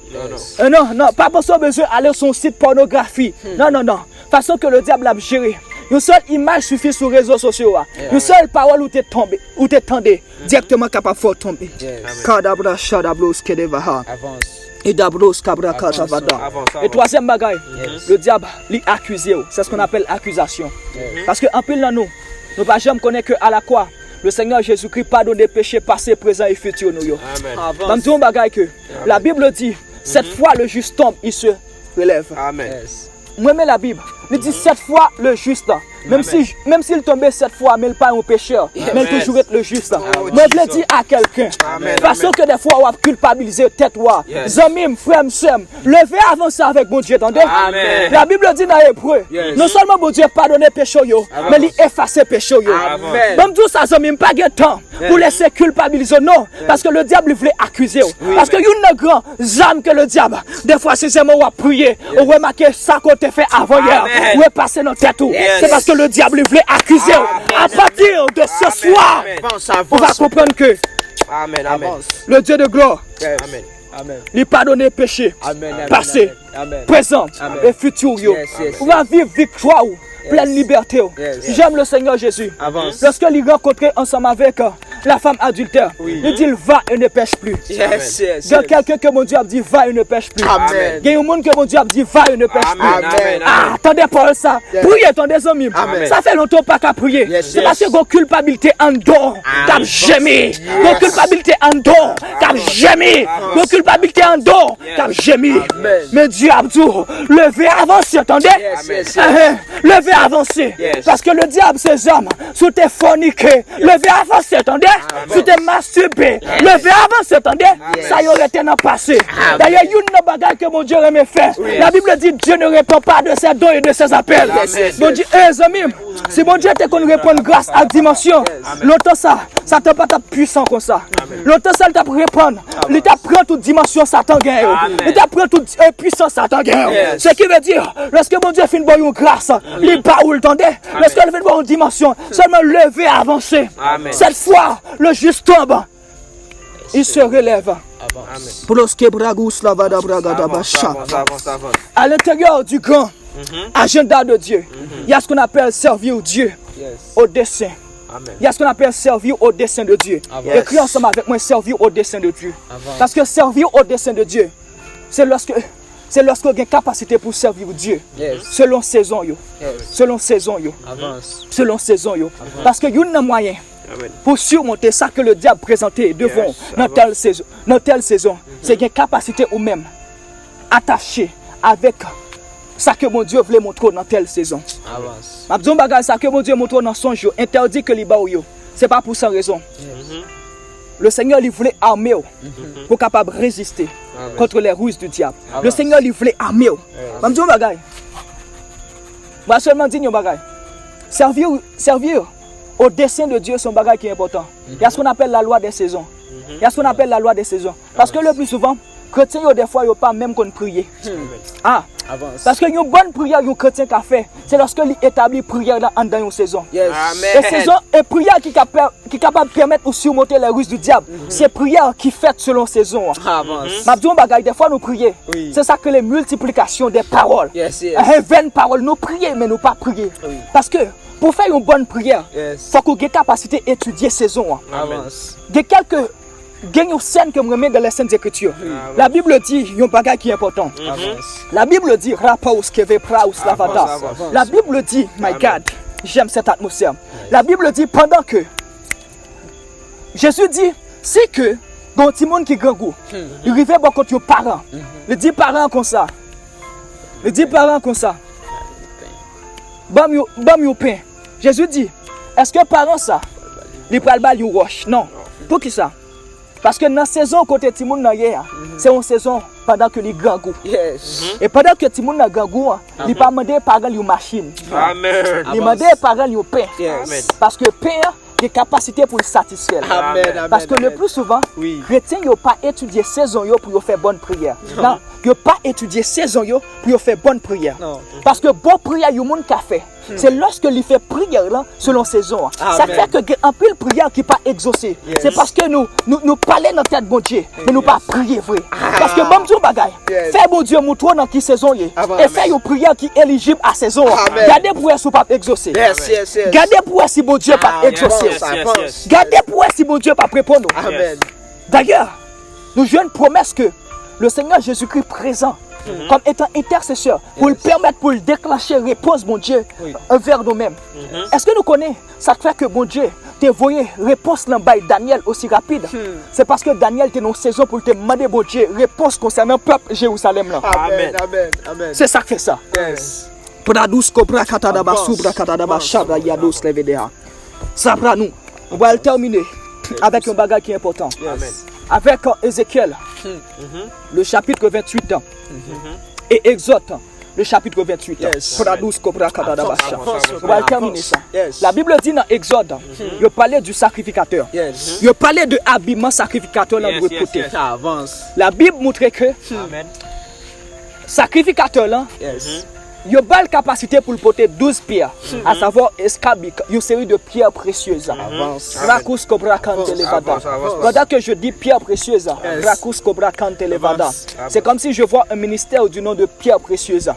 Non, pas besoin d'aller sur un site pornographie. Non. Façon que le diable a géré. Une seule image suffit sur les réseaux sociaux. Une seule parole où tu es tombé, où tu es tendé, directement capable de faire tomber. Kadabra shadablos kedevaha. Avance. Et dabros kabra katavada. Et troisième bagaille, le diable lui accuse. C'est ce qu'on appelle accusation. Parce que en pile dans nous ne pas jamais connaître que à la croix, le Seigneur Jésus-Christ pardonne des péchés passés, présents et futurs. Amen. Dans bagaille que la Bible dit, cette fois le juste tombe, il se relève. Amen. Moi, mais la Bible, il dit 7 fois le juste. Même s'il tombait 7 fois, mais il n'est pas un pécheur. Mais il toujours être le juste. Moi, je le dis à quelqu'un. Parce que des fois, on va culpabiliser tête. Zamim, frère, soeur, levez avancer avec mon Dieu. Attendez. La Bible dit dans l'Hébreu, non seulement mon Dieu pardonne péché, mais il efface péché. Même tout ça, Zamim, pas de temps pour laisser culpabiliser. Non, parce que le diable voulait accuser. Parce que il y a une grande âme que le diable, des fois, c'est seulement on va prier, on va remarquer ça qu'on t'a fait avant hier, on va passer dans tête. C'est parce que le diable voulait accuser. À partir de ce soir, on va comprendre que le Dieu de gloire, il pardonne les péchés passés, présents et futurs. On va vivre victoire, pleine liberté. J'aime le Seigneur Jésus. Lorsque il rencontrait ensemble avec la femme adultère, il dit va et ne pêche plus. Il y a quelqu'un que mon Dieu a dit va et ne pêche plus. Il y a un monde que mon Dieu a dit va et ne pêche plus. Attendez pour ça. Priez, attendez amis. Ça fait longtemps pas qu'à prier. C'est parce que vos culpabilité en dehors, t'as gémi. Vos culpabilité en dehors, t'as gémi. Vos culpabilité en dehors, t'as gémi. Mais Dieu a dit levez avancez, attendez. Levez avancez. Parce que le diable, ses hommes, sous tes forniqués, levez avancez, attendez. Si tu es masturbé, levez avancez, attendez. Ça y aurait été dans le passé. D'ailleurs, il y a une bagarre que mon Dieu aimait faire. La Bible dit Dieu ne répond pas de ses dons et de ses appels. Mon Dieu, amis, si mon Dieu te qu'on répond grâce à dimension, longtemps ça te pas ta puissant comme ça. Longtemps ça, il t'a répondre. Il t'a pris toute dimension, Satan gagne. Il t'a pris toute puissance, Satan gagne. Ce qui veut dire, lorsque mon Dieu fait une bonne grâce, il bat où le tendait. Lorsqu'il fait une bonne dimension, seulement lever, avancer. Cette fois, le juste tombe. Il se relève. À l'intérieur du grand agenda de Dieu, il y a ce qu'on appelle servir Dieu au dessein. Il y a ce qu'on appelle servir au dessein de Dieu. Écris ensemble avec moi, servir au dessein de Dieu. Parce que servir au dessein de Dieu, c'est lorsque on a une capacité pour servir Dieu. Selon saison. Selon saison. Selon saison. Parce que il y a un moyen pour surmonter ça que le diable présentait devant dans telle saison. C'est une capacité ou même attachée avec ça que mon Dieu voulait montrer dans telle saison. Ça que mon Dieu montre dans son jour, interdit que les baouyos. C'est pas pour sans raison. Le Seigneur lui voulait armer pour capable résister contre les ruses du diable. Le Seigneur lui voulait armer. Je vais seulement dire un bagage. Servir au dessein de Dieu, c'est un bagage qui est important. Il y a ce qu'on appelle la loi des saisons. Il y a ce qu'on appelle la loi des saisons. Parce que le plus souvent, chrétiens, des fois, ils n'ont pas même qu'on prie. Parce que une bonne prière, un chrétien qui a fait, c'est lorsqu'il établit prière dans une saison. Et prière qui est capable de permettre de surmonter les ruses du diable. C'est prière qui fait selon saison. Des fois, nous prions. C'est ça que les multiplications des paroles. 20 paroles, nous prions, mais nous pas prier. Parce que pour faire une bonne prière, il faut qu'on ait capacité d'étudier saison. Il y a quelques scènes que je remets dans les scènes d'écriture. La Bible dit, il y a un bagage qui est important. La Bible dit, la Bible dit, my God, j'aime cette atmosphère. La Bible dit, pendant que Jésus dit, c'est que dans petit monde qui est grand goût, il arrive beaucoup de parents. Il dit parents comme ça. Il dit parents comme ça. Bam yo pain. Jésus dit, est-ce que parents ça, ils prennent le bal roche? Non. Pour qui ça? Parce que dans la saison côté Timoun na hier, c'est une saison pendant que les grands goûts. Et pendant que Timoun na grand goût, il pas demander parents une machine. Amen. Il demander parents un pain. Parce que pain des capacités pour le satisfaire. Parce que le plus souvent, les chrétiens n'ont pas étudié saison pour faire bonne prière. Non, yo pas étudier saison yo pour yo faire bonne prière. Non. Parce que bonne prière yo moun ka fait. C'est lorsque il fait prière là selon saison. Ça fait que un pile prière qui pas exaucé. C'est parce que nous parler dans tête bon Dieu, mais nous pas prier vrai. Parce que bon Dieu bagay. Fait bon Dieu montre dans qui saison y et fait une prière qui éligible à saison. Gardez prière si pas exaucé. Gardez prière si bon Dieu pas exaucé. Gardez prière si bon Dieu pas répondre. Amen. D'ailleurs, nous jouons une promesse que le Seigneur Jésus-Christ présent comme étant intercesseur pour le permettre, pour le déclencher réponse, mon Dieu, envers nous-mêmes. Est-ce que nous connaissons ça fait que mon Dieu te voyé réponse dans Daniel aussi rapide? C'est parce que Daniel était dans une saison pour te demander, mon Dieu, réponse concernant le peuple Jérusalem. Là. Amen. Amen. Amen. C'est ça qui fait ça. Yes. Ça prend nous. On va terminer avec un bagage qui est important. Yes. Avec Ézéchiel, le chapitre 28 et Exode, le chapitre 28. Yes. On va terminer ça. Yes. La Bible dit dans Exode, il parlait du sacrificateur. Yes. Il parlait de habillement sacrificateur dans le côté. Ça avance. La Bible montrait que Amen. sacrificateur là, Yes. il y a une capacité pour porter 12 pierres, à savoir escabic, une série de pierres précieuses. Avance. Rakus Cobra Cantelevada. Pendant que je dis pierres précieuses, Rakus Cobra Cantelevada. C'est comme si je vois un ministère du nom de pierres précieuses.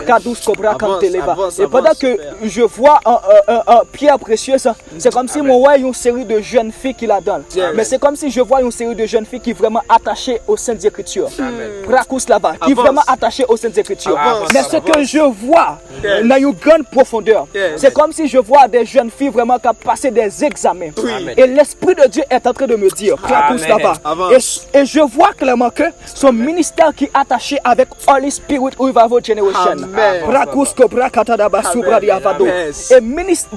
Kadus Cobra Canteleva. Et pendant que je vois un pierre précieuse, c'est comme si moi une série de jeunes filles qui la donnent. Mais c'est comme si je vois une série de jeunes filles qui sont vraiment attachées aux Saintes Écritures. Rakus là-bas, qui sont vraiment attachées aux Saintes Écritures. Mais ce que je vois dans une grande profondeur, c'est comme si je vois des jeunes filles vraiment qui ont passé des examens. Et l'Esprit de Dieu est en train de me dire, et je vois clairement que son ministère qui est attaché avec Holy Spirit Revival Generation. Et ministre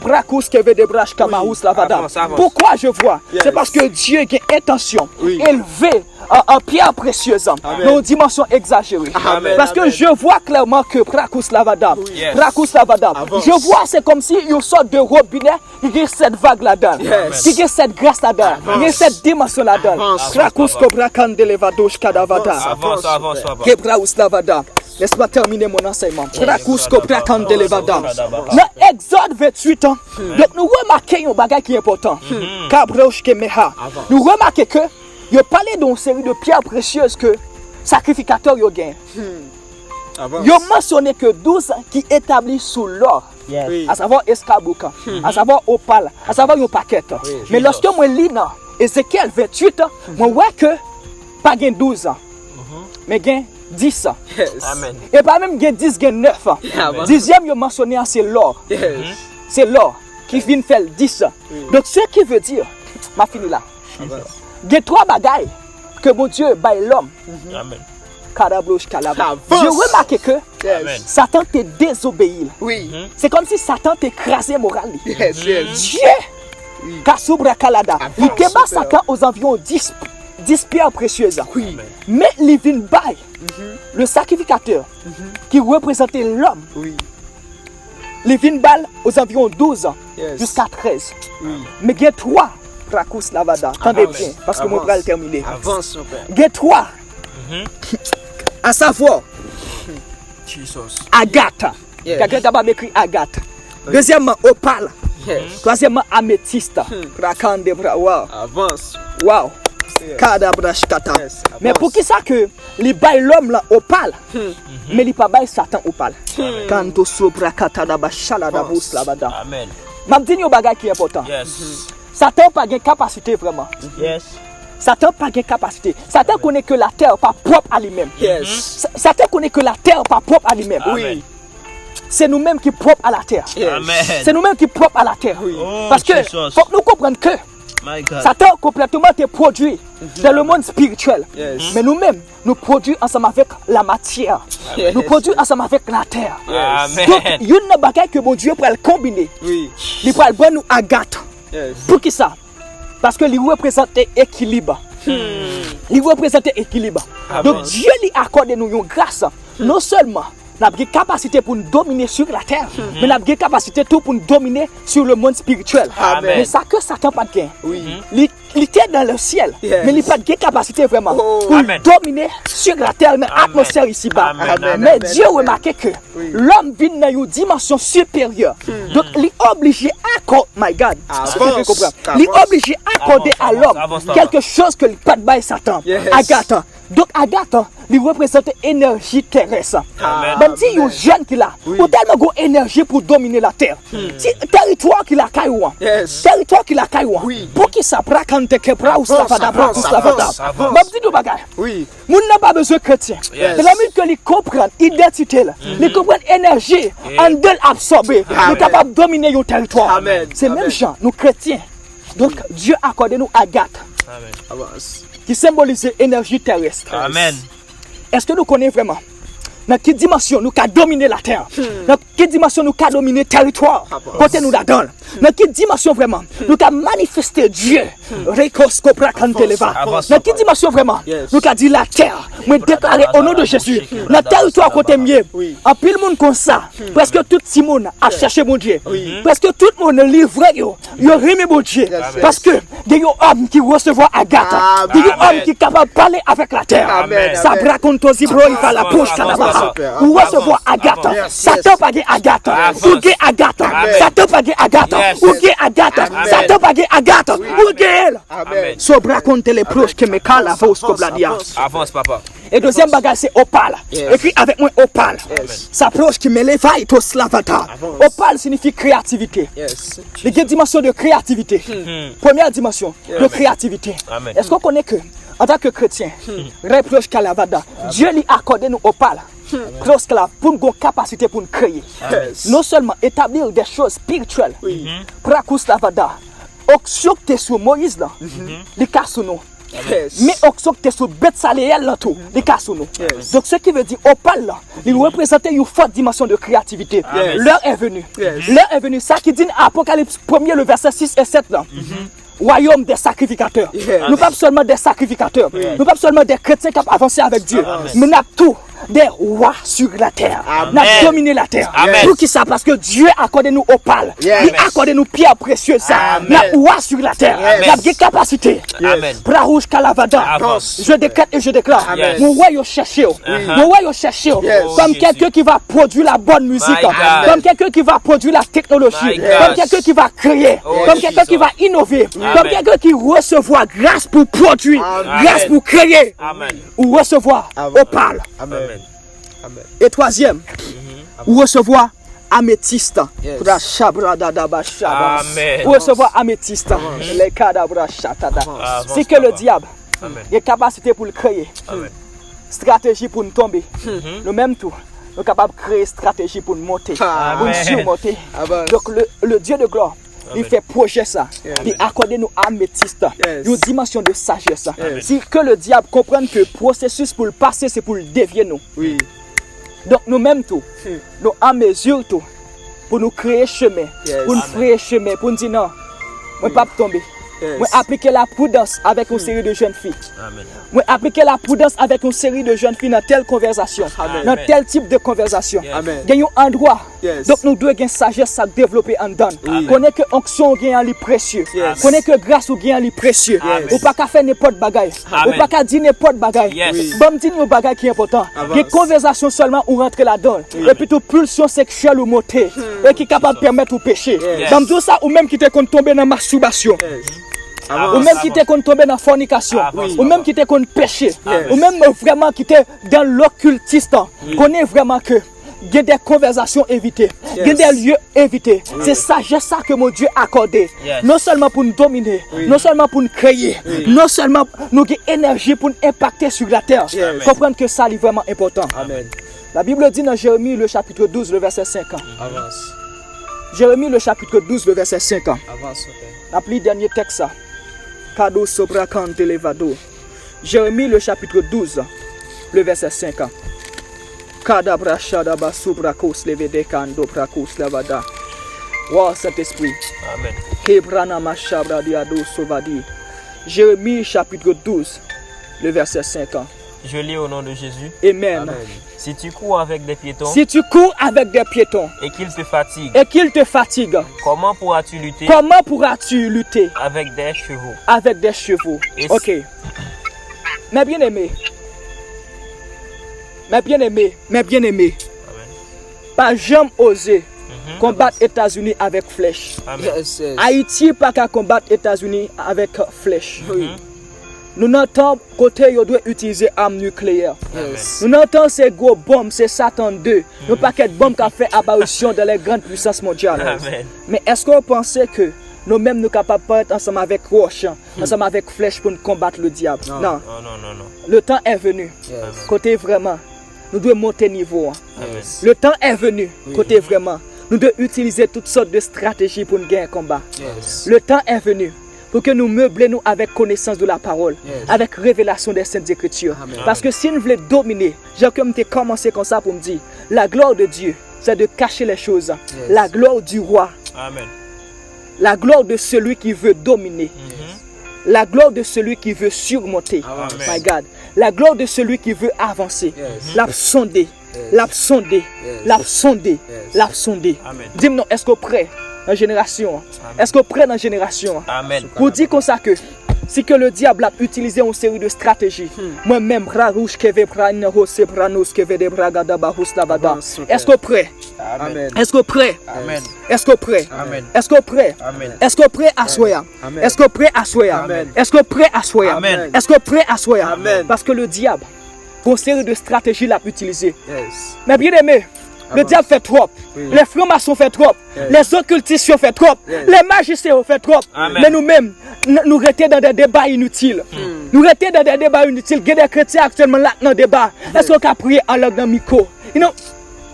pourquoi je vois? C'est parce que Dieu a une intention élevée en pierre précieuse, dans une dimension exagérée. Parce que je vois clairement que je vois c'est comme si une sorte de robinet qui a cette vague là-dedans, qui a cette grâce là-dedans, qui a cette dimension là-dedans. Laisse-moi terminer mon enseignement. Dans Exode 28 ans, donc nous remarquons un bagage qui est important. Nous remarquons que il a parlé d'une série de pierres précieuses que sacrificateur yo gagne. Il a mentionné que 12 qui établis sous l'or, à savoir escarbouca, à savoir opale, à savoir une paquette. Mais lorsque moi lis dans Ézéchiel 28, moi vois que pas gain 12 ans, mais gain 10 ans. Amen. Et pas même gain 10, gain 9 ans. 10e il a mentionné c'est l'or. C'est l'or qui vient faire 10 ans. Donc ce qui veut dire, m'a fini là. Il y a 3 bagailles que mon Dieu baille l'homme. Amen. Je remarque que Satan te désobéit. Oui. C'est comme si Satan t'écrasait moralement. Yes. Dieu, Kasubra Kalada, il te bat Satan aux environs 10 pierres précieuses. Mais il vient bailler le sacrificateur qui représentait l'homme. Il vient bailler aux environs 12 ans jusqu'à 13. Mais il y a 3. Rakus Lavada. Attendez bien, parce que moi je vais le terminer. Avance, mon père. Il y a 3. À savoir, Agathe. Quelqu'un qui a écrit Agathe. Deuxièmement, Opale. Troisièmement, Améthyste. Avance. Wow. Mais pour qui ça que les bail l'homme là Opale, mais il pas bail Satan Opale. Kanto sobra katada bashala da bus lavada. Amen. M'a dit un bagage qui est important. Satan n'a pas de capacité vraiment. Satan n'a pas de capacité. Satan connaît que la terre pas propre à lui-même. Satan connaît que la terre pas propre à lui-même. Oui. C'est nous-mêmes qui propres à la terre. C'est nous-mêmes qui propres à la terre. Parce que faut que nous comprenions que Satan complètement te produit dans le monde spirituel. Mais nous-mêmes, nous produisons ensemble avec la matière. Nous produisons ensemble avec la terre. Donc, il y a une bagaille que mon Dieu peut le combiner. Il peut le prendre nous Agathe. Pour qui ça? Parce que il représente équilibre. Il représente équilibre. Donc Dieu lui accorde nous une grâce. Non seulement Nous avons capacité pour nous dominer sur la terre, mais nous avons capacité tout pour nous dominer sur le monde spirituel. Amen. Mais ça que Satan pas de gain. Oui. Il était dans le ciel, Yes. mais il n'a pas de capacité vraiment Oh. pour Amen. dominer sur la terre, dans l'atmosphère ici-bas. Amen. Mais Amen. Dieu remarquait que l'homme vit dans une dimension supérieure. Donc, il est obligé à accorder, my God, Avance, si vous pouvez comprendre. avance. Il est obligé à accorder à Avance, l'homme avance, quelque chose que le pas de bail Satan. Yes. Agathe. Donc, Agathe, il représente énergie terrestre. Amen. Même si il y a un jeune qui a, il a tellement d'énergie pour dominer la terre. Si territoire qu'il a caillouan, Yes. territoire qu'il a caillouan, Oui. pour qu'il s'apprenne quand tu es prêt ou ça va d'abord, avance, ça va avance, d'abord. avance. Même si tu bagages. Oui. Moun n'a pas besoin de chrétien. Yes. C'est la minute que les comprennent identité, les comprennent énergie, en de l'absorber, nous capable de dominer le territoire. Amen. C'est Amen. même gens, nous chrétiens. Donc Dieu a accordé nous Agathe, Amen. Avance. qui symbolise l'énergie terrestre. Amen. Est-ce que nous connaissons vraiment dans quelle dimension nous avons dominé la terre? Dans quelle dimension nous avons dominé le territoire? Côté nous la donne. Dans quelle dimension vraiment nous avons manifesté Dieu? Avance. Dans quelle dimension vraiment Yes. nous avons dit la terre? Nous déclaré au nom de Jésus. Dans le territoire côté mieux. Oui. En pile monde comme ça. Presque tout le monde a cherché mon Dieu. Oui. Presque tout le monde livré. Il a remis mon Dieu. Yes. Parce que il y a un homme qui recevoir Agathe. Il y a un Amen. homme qui est capable de parler avec la terre. Amen. Ça Amen. raconte ton zibro, il va la poche kadaba. Ou recevoir Agathe. Yes, Satan pas gagné Agathe. Ou gagné Agathe. Satan pas gagné Agathe. Yes. Ou gagné Agathe. Amen. Satan pas gagné Agathe. Ou gagné elle. Amen. So raconte les proches que me cale la fausse comme la dia. Avance. Avance, papa. Et deuxième bagage c'est opale. Yes. Écrit avec moi opale. Yes. Ça proche qui me l'éveille tout slavata. Avance. Opale signifie créativité. Yes. Il y a une dimension de créativité. Première dimension de créativité. Amen. Est-ce qu'on connaît que, en tant que chrétien, reproche Kalavada, Dieu lui a accordé nous opale, pour une capacité pour nous créer. Yes. Non seulement établir des choses spirituelles, Oui. Prakus Lavada, Oxio que sur Moïse là, les cas sur nous. Yes. Mais Oxio que sur Betsaléel là tout, les cas sur nous. Yes. Donc ce qui veut dire opale là, il représente une forte dimension de créativité. Amen. L'heure est venue. Yes. L'heure est venue. Ça qui dit dans Apocalypse 1er, le verset 6 et 7 là. Royaume des sacrificateurs. Yes. Nous ne sommes pas seulement des sacrificateurs. Nous ne sommes pas seulement des chrétiens qui ont avancé avec Dieu. Amen. Mais nous avons tout des rois sur la terre. Nous Amen. avons dominé la terre. Amen. Pour qui ça? Parce que Dieu a accordé nous opales. Yes. Il a accordé nous pierres précieuses. Amen. Nous avons roi sur la terre. Amen. Nous avons des capacités. Amen. Bras rouge Kalavada. Avance. Je décrète et je déclare. Amen. Mon roi, il cherche. Mon roi, il cherche. Yes. Comme Jésus. quelqu'un qui va produire la bonne musique. My God. Comme quelqu'un qui va produire la technologie. My God. Comme quelqu'un qui va créer. Oh, Comme quelqu'un Jesus. qui va innover. Amen. Comme quelqu'un qui recevoir grâce pour produire. Amen. Grâce pour créer. Amen. Ou recevoir Amen. opale. Amen. Amen. Amen. Et troisième, ou recevoir améthyste. Yes. Amen. Ou recevoir améthyste. Les cadavres chatada. Avance, C'est que le papa. diable, Amen. il a capacité pour le créer. Amen. Stratégie pour nous tomber. Nous même tout. Nous sommes capables de créer stratégie pour nous monter. Amen. Pour nous surmonter. Amen. Donc le Dieu de gloire, il Amen. fait projet ça. Yes. Il accorde nous améthyste. Yes. Une dimension de sagesse. Yes. Si que le diable comprenne que le processus pour le passer, c'est pour le dévier nous. Oui. Donc nous-mêmes tout, nous en mesure tout, pour nous créer chemin, Yes. pour nous créer chemin, pour nous dire non, moi ne pas tomber. Yes. Moi appliquer la prudence avec une série de jeunes filles. Amen. Moi appliquer la prudence avec une série de jeunes filles dans telle conversation, Amen. dans tel type de conversation. Yes. Amen. Gagnons un endroit. Yes. Donc nous devons avoir sagesse à développer en dedans. Amen. Connaît que onction gagne en lui précieux. Yes. Connaît que grâce ou gagne en lui précieux. Amen. Ou pas qu'à faire n'importe bagaille. Amen. Ou pas qu'à dire n'importe bagaille. Yes. Oui. Bon dit nos bagaille qui est important. Avance. Des conversations seulement où rentrer là-dedans. Et puis tout pulsion sexuelle ou montée. Et qui est capable de permettre au péché. Yes. Dans tout ça ou même qui te compte tomber dans masturbation. Yes. Ou Avance. même qui te compte tomber dans fornication. Avance, Ou même qui te compte péché. Yes. Ou même vraiment qui te dans l'occultiste. Connaît vraiment que il y a des conversations évitées, il y a Yes. des lieux évités. C'est sagesse ça que mon Dieu a accordé. Yes. Non seulement pour nous dominer, non seulement pour nous créer, non seulement nous avons énergie pour nous impacter sur la terre. Yes. Comprendre que ça est vraiment important. Amen. La Bible dit dans Jérémie le chapitre 12, le verset 5 ans. Avance. Jérémie le chapitre 12, le verset 5 ans. Avance, Père. Appli dernier texte ça. Kado sobra kante levado. Jérémie le chapitre 12, le verset 5 ans. Kadabra shadaba subrakos levede kando prakos lavada. Wow, Saint-Esprit. Amen. Kebrana mashabra diado sovadi. Jérémie chapitre 12, le verset 5 ans. Je lis au nom de Jésus. Amen. Amen. Si tu cours avec des piétons si tu cours avec des piétons et qu'ils te fatiguent, et qu'ils te fatiguent, comment pourras-tu lutter comment pourras-tu lutter avec des chevaux? avec des chevaux? Et Ok. Mes bien-aimés, mes bien-aimés, mes bien-aimés, Amen. pas jamais oser combattre États-Unis avec flèche. Amen. Yes, yes. Haïti pas qu'à combattre États-Unis avec flèche. Oui. Nous n'entendons côté ils doivent utiliser armes nucléaires. Yes. Nous n'entendons ces gros bombes, c'est Satan 2. Nos paquets de bombes qui ont fait apparition dans les grandes puissances mondiales. Amen. Mais est-ce qu'on pensait que nous-mêmes nous capables d'être ensemble avec roche, ensemble avec flèche pour nous combattre le diable? Non. Non. Non, non, non, non. Le temps est venu. Yes. Côté vraiment, nous devons monter niveau. Yes. Le temps est venu. Oui. Côté vraiment, nous devons utiliser toutes sortes de stratégies pour nous gagner un combat. Yes. Le temps est venu pour que nous meublions avec connaissance de la parole, Yes. avec révélation des Saintes Écritures. Amen. Parce que si nous voulons dominer, j'ai comme commencé comme ça pour me dire, la gloire de Dieu, c'est de cacher les choses. Yes. La gloire du roi, Amen. la gloire de celui qui veut dominer, la gloire de celui qui veut surmonter. Amen. My God. La gloire de celui qui veut avancer. Yes. L'a sondé, l'a sondé, Yes. l'a sondé, Yes. l'a sondé. Amen. Dis-moi, est-ce qu'on prêt dans la génération? Est-ce qu'on prêt dans la génération? Amen. Pour dire comme ça que si que le diable a utilisé une série de stratégies, moi-même, bras rouge que veut prendre, rosé pranos que veut des bras gada bahus lavada. Avance, Est-ce qu'on prêt? Amen. Est-ce qu'on prêt? Amen. Est-ce qu'on prêt? Amen. Est-ce qu'on prêt? Amen. Est-ce qu'on prêt à soya? Amen. Est-ce qu'on prêt à soya? Amen. Est-ce qu'on prêt à soya? Amen. Est-ce qu'on prêt à soya? Amen. Parce que le diable, pour une série de stratégies, l'a utilisé. Yes. Mais bien aimé, le Avance. diable fait trop. Oui. Les francs-maçons fait trop. Yes. Les occulticiens fait trop. Yes. Les magiciens fait trop. Amen. Mais nous-mêmes, nous restons dans des débats inutiles. Nous restons dans des débats inutiles. Il y a des chrétiens actuellement là dans le débat. Est-ce qu'on a prié en langue dans le micro? Il y a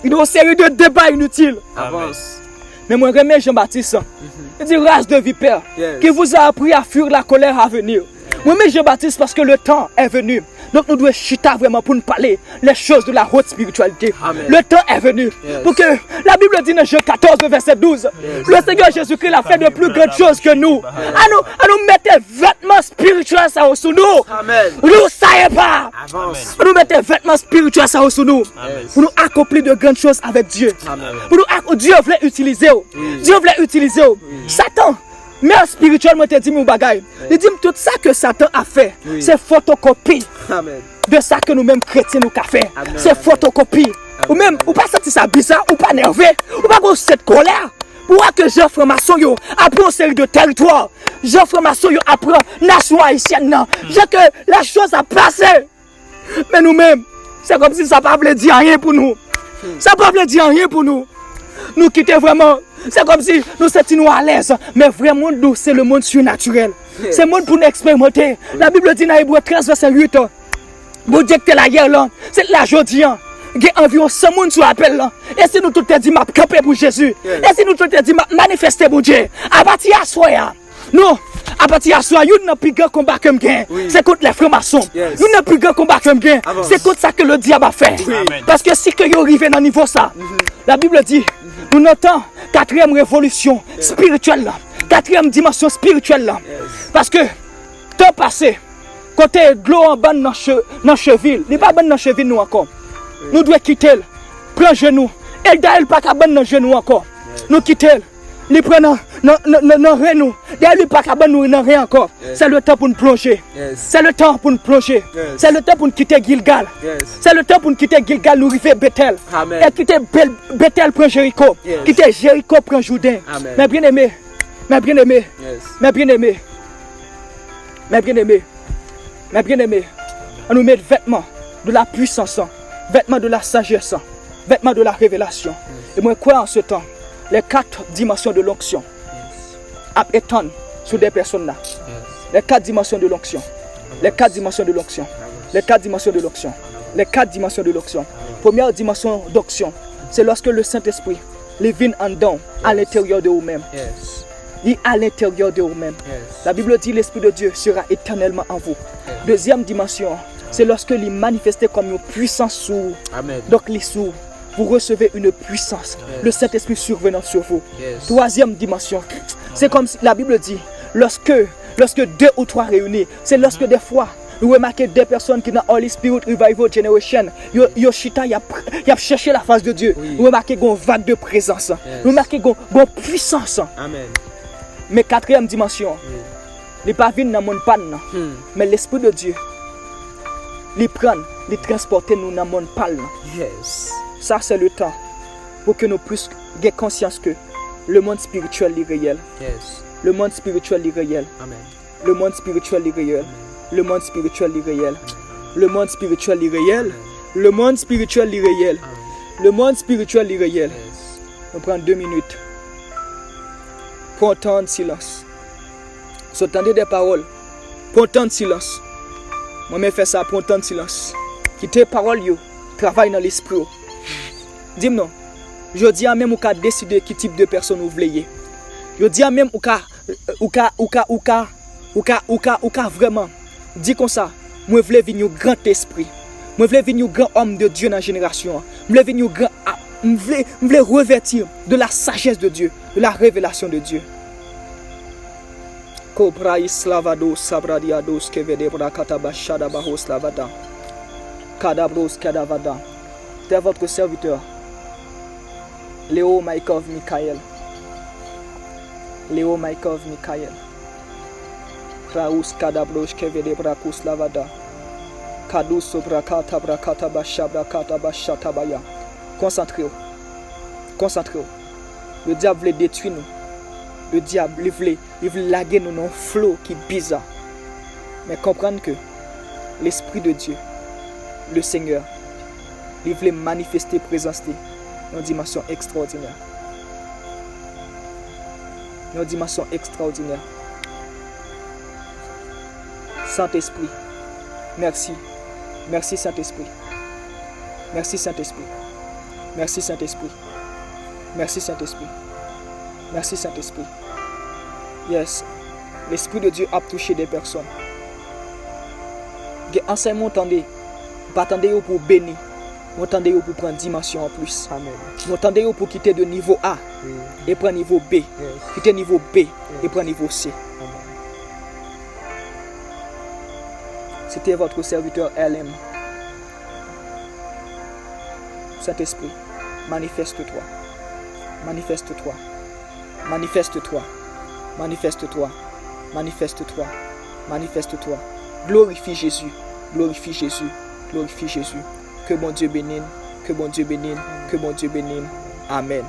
une série de débats inutiles. Avance. Mais moi, je remets Jean-Baptiste. Il dit race de vipère Yes. qui vous a appris à fuir la colère à venir. Moi, je Jean-Baptiste parce que le temps est venu. Donc nous devons chuter vraiment pour nous parler les choses de la haute spiritualité. Amen. Le temps est venu. Yes. Pour que la Bible dit dans Jean 14, verset 12, le Seigneur Jésus-Christ a fait de plus grandes choses que nous. À nous mettre des vêtements spirituels ça sur nous. Amen. Nous ne savons pas. Avance. Pour nous mettre des vêtements spirituels ça sur nous. Amen. Pour nous accomplir de grandes choses avec Dieu. Amen. Pour nous, Dieu voulait utiliser. Dieu voulait utiliser. Satan, mère spirituellement te dit mon bagay. Il dit tout ça que Satan a fait, Oui. c'est photocopie Amen. de ça que nous-mêmes chrétiens nous avons fait. Amen. C'est photocopie. Ou même, ou pas senti ça bizarre, ou pas nerveux, ou pas avoir cette colère. Pourquoi que Jean Franc-Maçon yo apprend une série de territoires. Jean Franc-Maçon yo apprend nation haïtienne. Non. J'ai que la chose a passé. Mais nous-mêmes, c'est comme si ça ne voulait dire rien pour nous. Ça ne voulait dire rien pour nous. Nous quitter vraiment. C'est comme si nous étions à l'aise. Mais vraiment, nous, c'est le monde surnaturel. C'est le monde pour nous expérimenter. La Bible dit dans Hébreux 13, verset 8. Vous dites que la guerre là, c'est la journée. Il y a environ 100 personnes sur l'appel là. Et si nous tout te dit, m'a camper pour Jésus. Et si nous tout te dit, m'a manifester pour Dieu. À partir de soir, non. À partir de soir, nous n'avons plus grand combat comme gain. C'est contre les francs-maçons. Yes. Nous n'avons plus grand combat comme gain. Avance. C'est contre ça que le diable a fait. Amen. Parce que si que vous arrivez dans le niveau ça, la Bible dit, nous notons quatrième révolution spirituelle là. Quatrième dimension spirituelle là. Parce que, temps passé, côté de l'eau en bas dans la cheville, il n'est pas bon dans la cheville nous encore. Nous devons quitter, prendre genou. Et d'ailleurs, il n'est pas bon dans le genou encore. Nous quitter, il prend dans rien nous. D'ailleurs, il n'est pas bon dans rien encore. C'est le temps pour nous plonger. Yes. C'est le temps pour nous plonger. Yes. C'est le temps pour nous quitter Gilgal. Yes. C'est le temps pour nous quitter Gilgal, nous arriver Bethel. Amen. Et quitter Bethel pour Jéricho. Yes. Quitter Jéricho pour Jourdain. Amen. Mais bien aimé, mes bien-aimés, Yes. mes bien-aimés, mes bien-aimés, mes bien-aimés, on nous met vêtements de la puissance, vêtements de la sagesse, vêtements de la révélation. Et moi, quoi en ce temps, les 4 dimensions de l'onction étendent sur des personnes là. Les 4 dimensions de l'onction. Les 4 dimensions de l'onction. Les 4 dimensions de l'onction. Les 4 dimensions de l'onction. Première dimension d'onction, c'est lorsque le Saint-Esprit les vient en don à l'intérieur de vous-même. Yes. Il est à l'intérieur de vous-même. Yes. La Bible dit l'Esprit de Dieu sera éternellement en vous. Deuxième dimension, c'est lorsque il est manifesté comme une puissance sur vous. Amen. Donc les sourds, vous recevez une puissance. Le Saint-Esprit survenant sur vous. Yes. Troisième dimension, c'est comme si la Bible dit, lorsque 2 ou 3 réunis, c'est lorsque des fois, Nous remarquons des personnes qui dans Holy Spirit Revival Generation, yo chita y a cherché la face de Dieu. Oui. Nous remarquons une vague de présence. Nous remarquons une puissance. Amen. Mais quatrième dimension, il pas venu dans le monde pan, mais l'Esprit de Dieu, il prend, il transporte nous dans le monde pan. Yes. Ça, c'est le temps pour que nous puissions avoir conscience que le monde spirituel est réel. Yes. Le monde spirituel est réel. Amen. Le monde spirituel est réel. Le monde spirituel est réel. Le monde spirituel est réel. Le monde spirituel est réel. Le monde spirituel est réel. Yes. On prend 2 minutes. Prends un temps de silence. Si vous entendez des paroles, prends un temps de silence. Moi-même fais ça, prends un temps de silence. Quittez les paroles, travaille dans l'esprit. Dis-moi, je dis à même ou qu'à décider qui type de personne vous voulez. Je dis à même ou qu'à vraiment dis comme ça, moi je veux venir un grand esprit. Moi je veux venir un grand homme de Dieu dans la génération. Je veux venir grand je veux revêtir de la sagesse de Dieu, de la révélation de Dieu. Cobra islavado sabradiados kevede brakataba shadabaho slavada. Kadabros kadavada. C'est votre serviteur. Léo Maïkov Mikael. Léo Maïkov Mikael. Kraus kadabros kevede brakus lavada. Kadus sobrakata brakata bashabrakata bashatabaya. Concentrez-vous. Concentrez-vous. Le diable veut détruire nous. Le diable il veut laguer nous dans un flot qui est bizarre. Mais comprendre que l'Esprit de Dieu, le Seigneur, il veut manifester présence dans une dimension extraordinaire. Dans une dimension extraordinaire. Saint-Esprit, merci. Merci Saint-Esprit. Merci Saint-Esprit. Merci Saint-Esprit. Merci Saint-Esprit. Merci Saint-Esprit. Yes. L'Esprit de Dieu a touché des personnes. Enseignement, attendez. Pas attendez pour bénir. Attendez pour prendre dimension en plus. Amen. Attendez pour quitter de niveau A et prendre niveau B. Yes. Quitter niveau B et prendre niveau C. Amen. C'était votre serviteur LM. Saint-Esprit, manifeste-toi. Manifeste-toi. Manifeste-toi. Manifeste-toi. Manifeste-toi. Manifeste-toi. Glorifie Jésus. Glorifie Jésus. Glorifie Jésus. Que mon Dieu bénisse. Que mon Dieu bénisse. Que mon Dieu bénisse. Amen.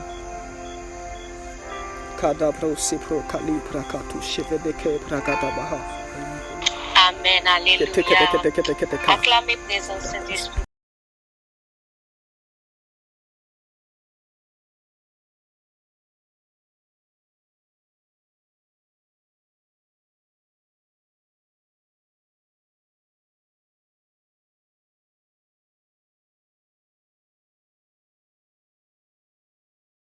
Kadabro sepro kali prakatu shevebeke prakatabaha. Amen. Alléluia. Acclamez présence Saint-Esprit.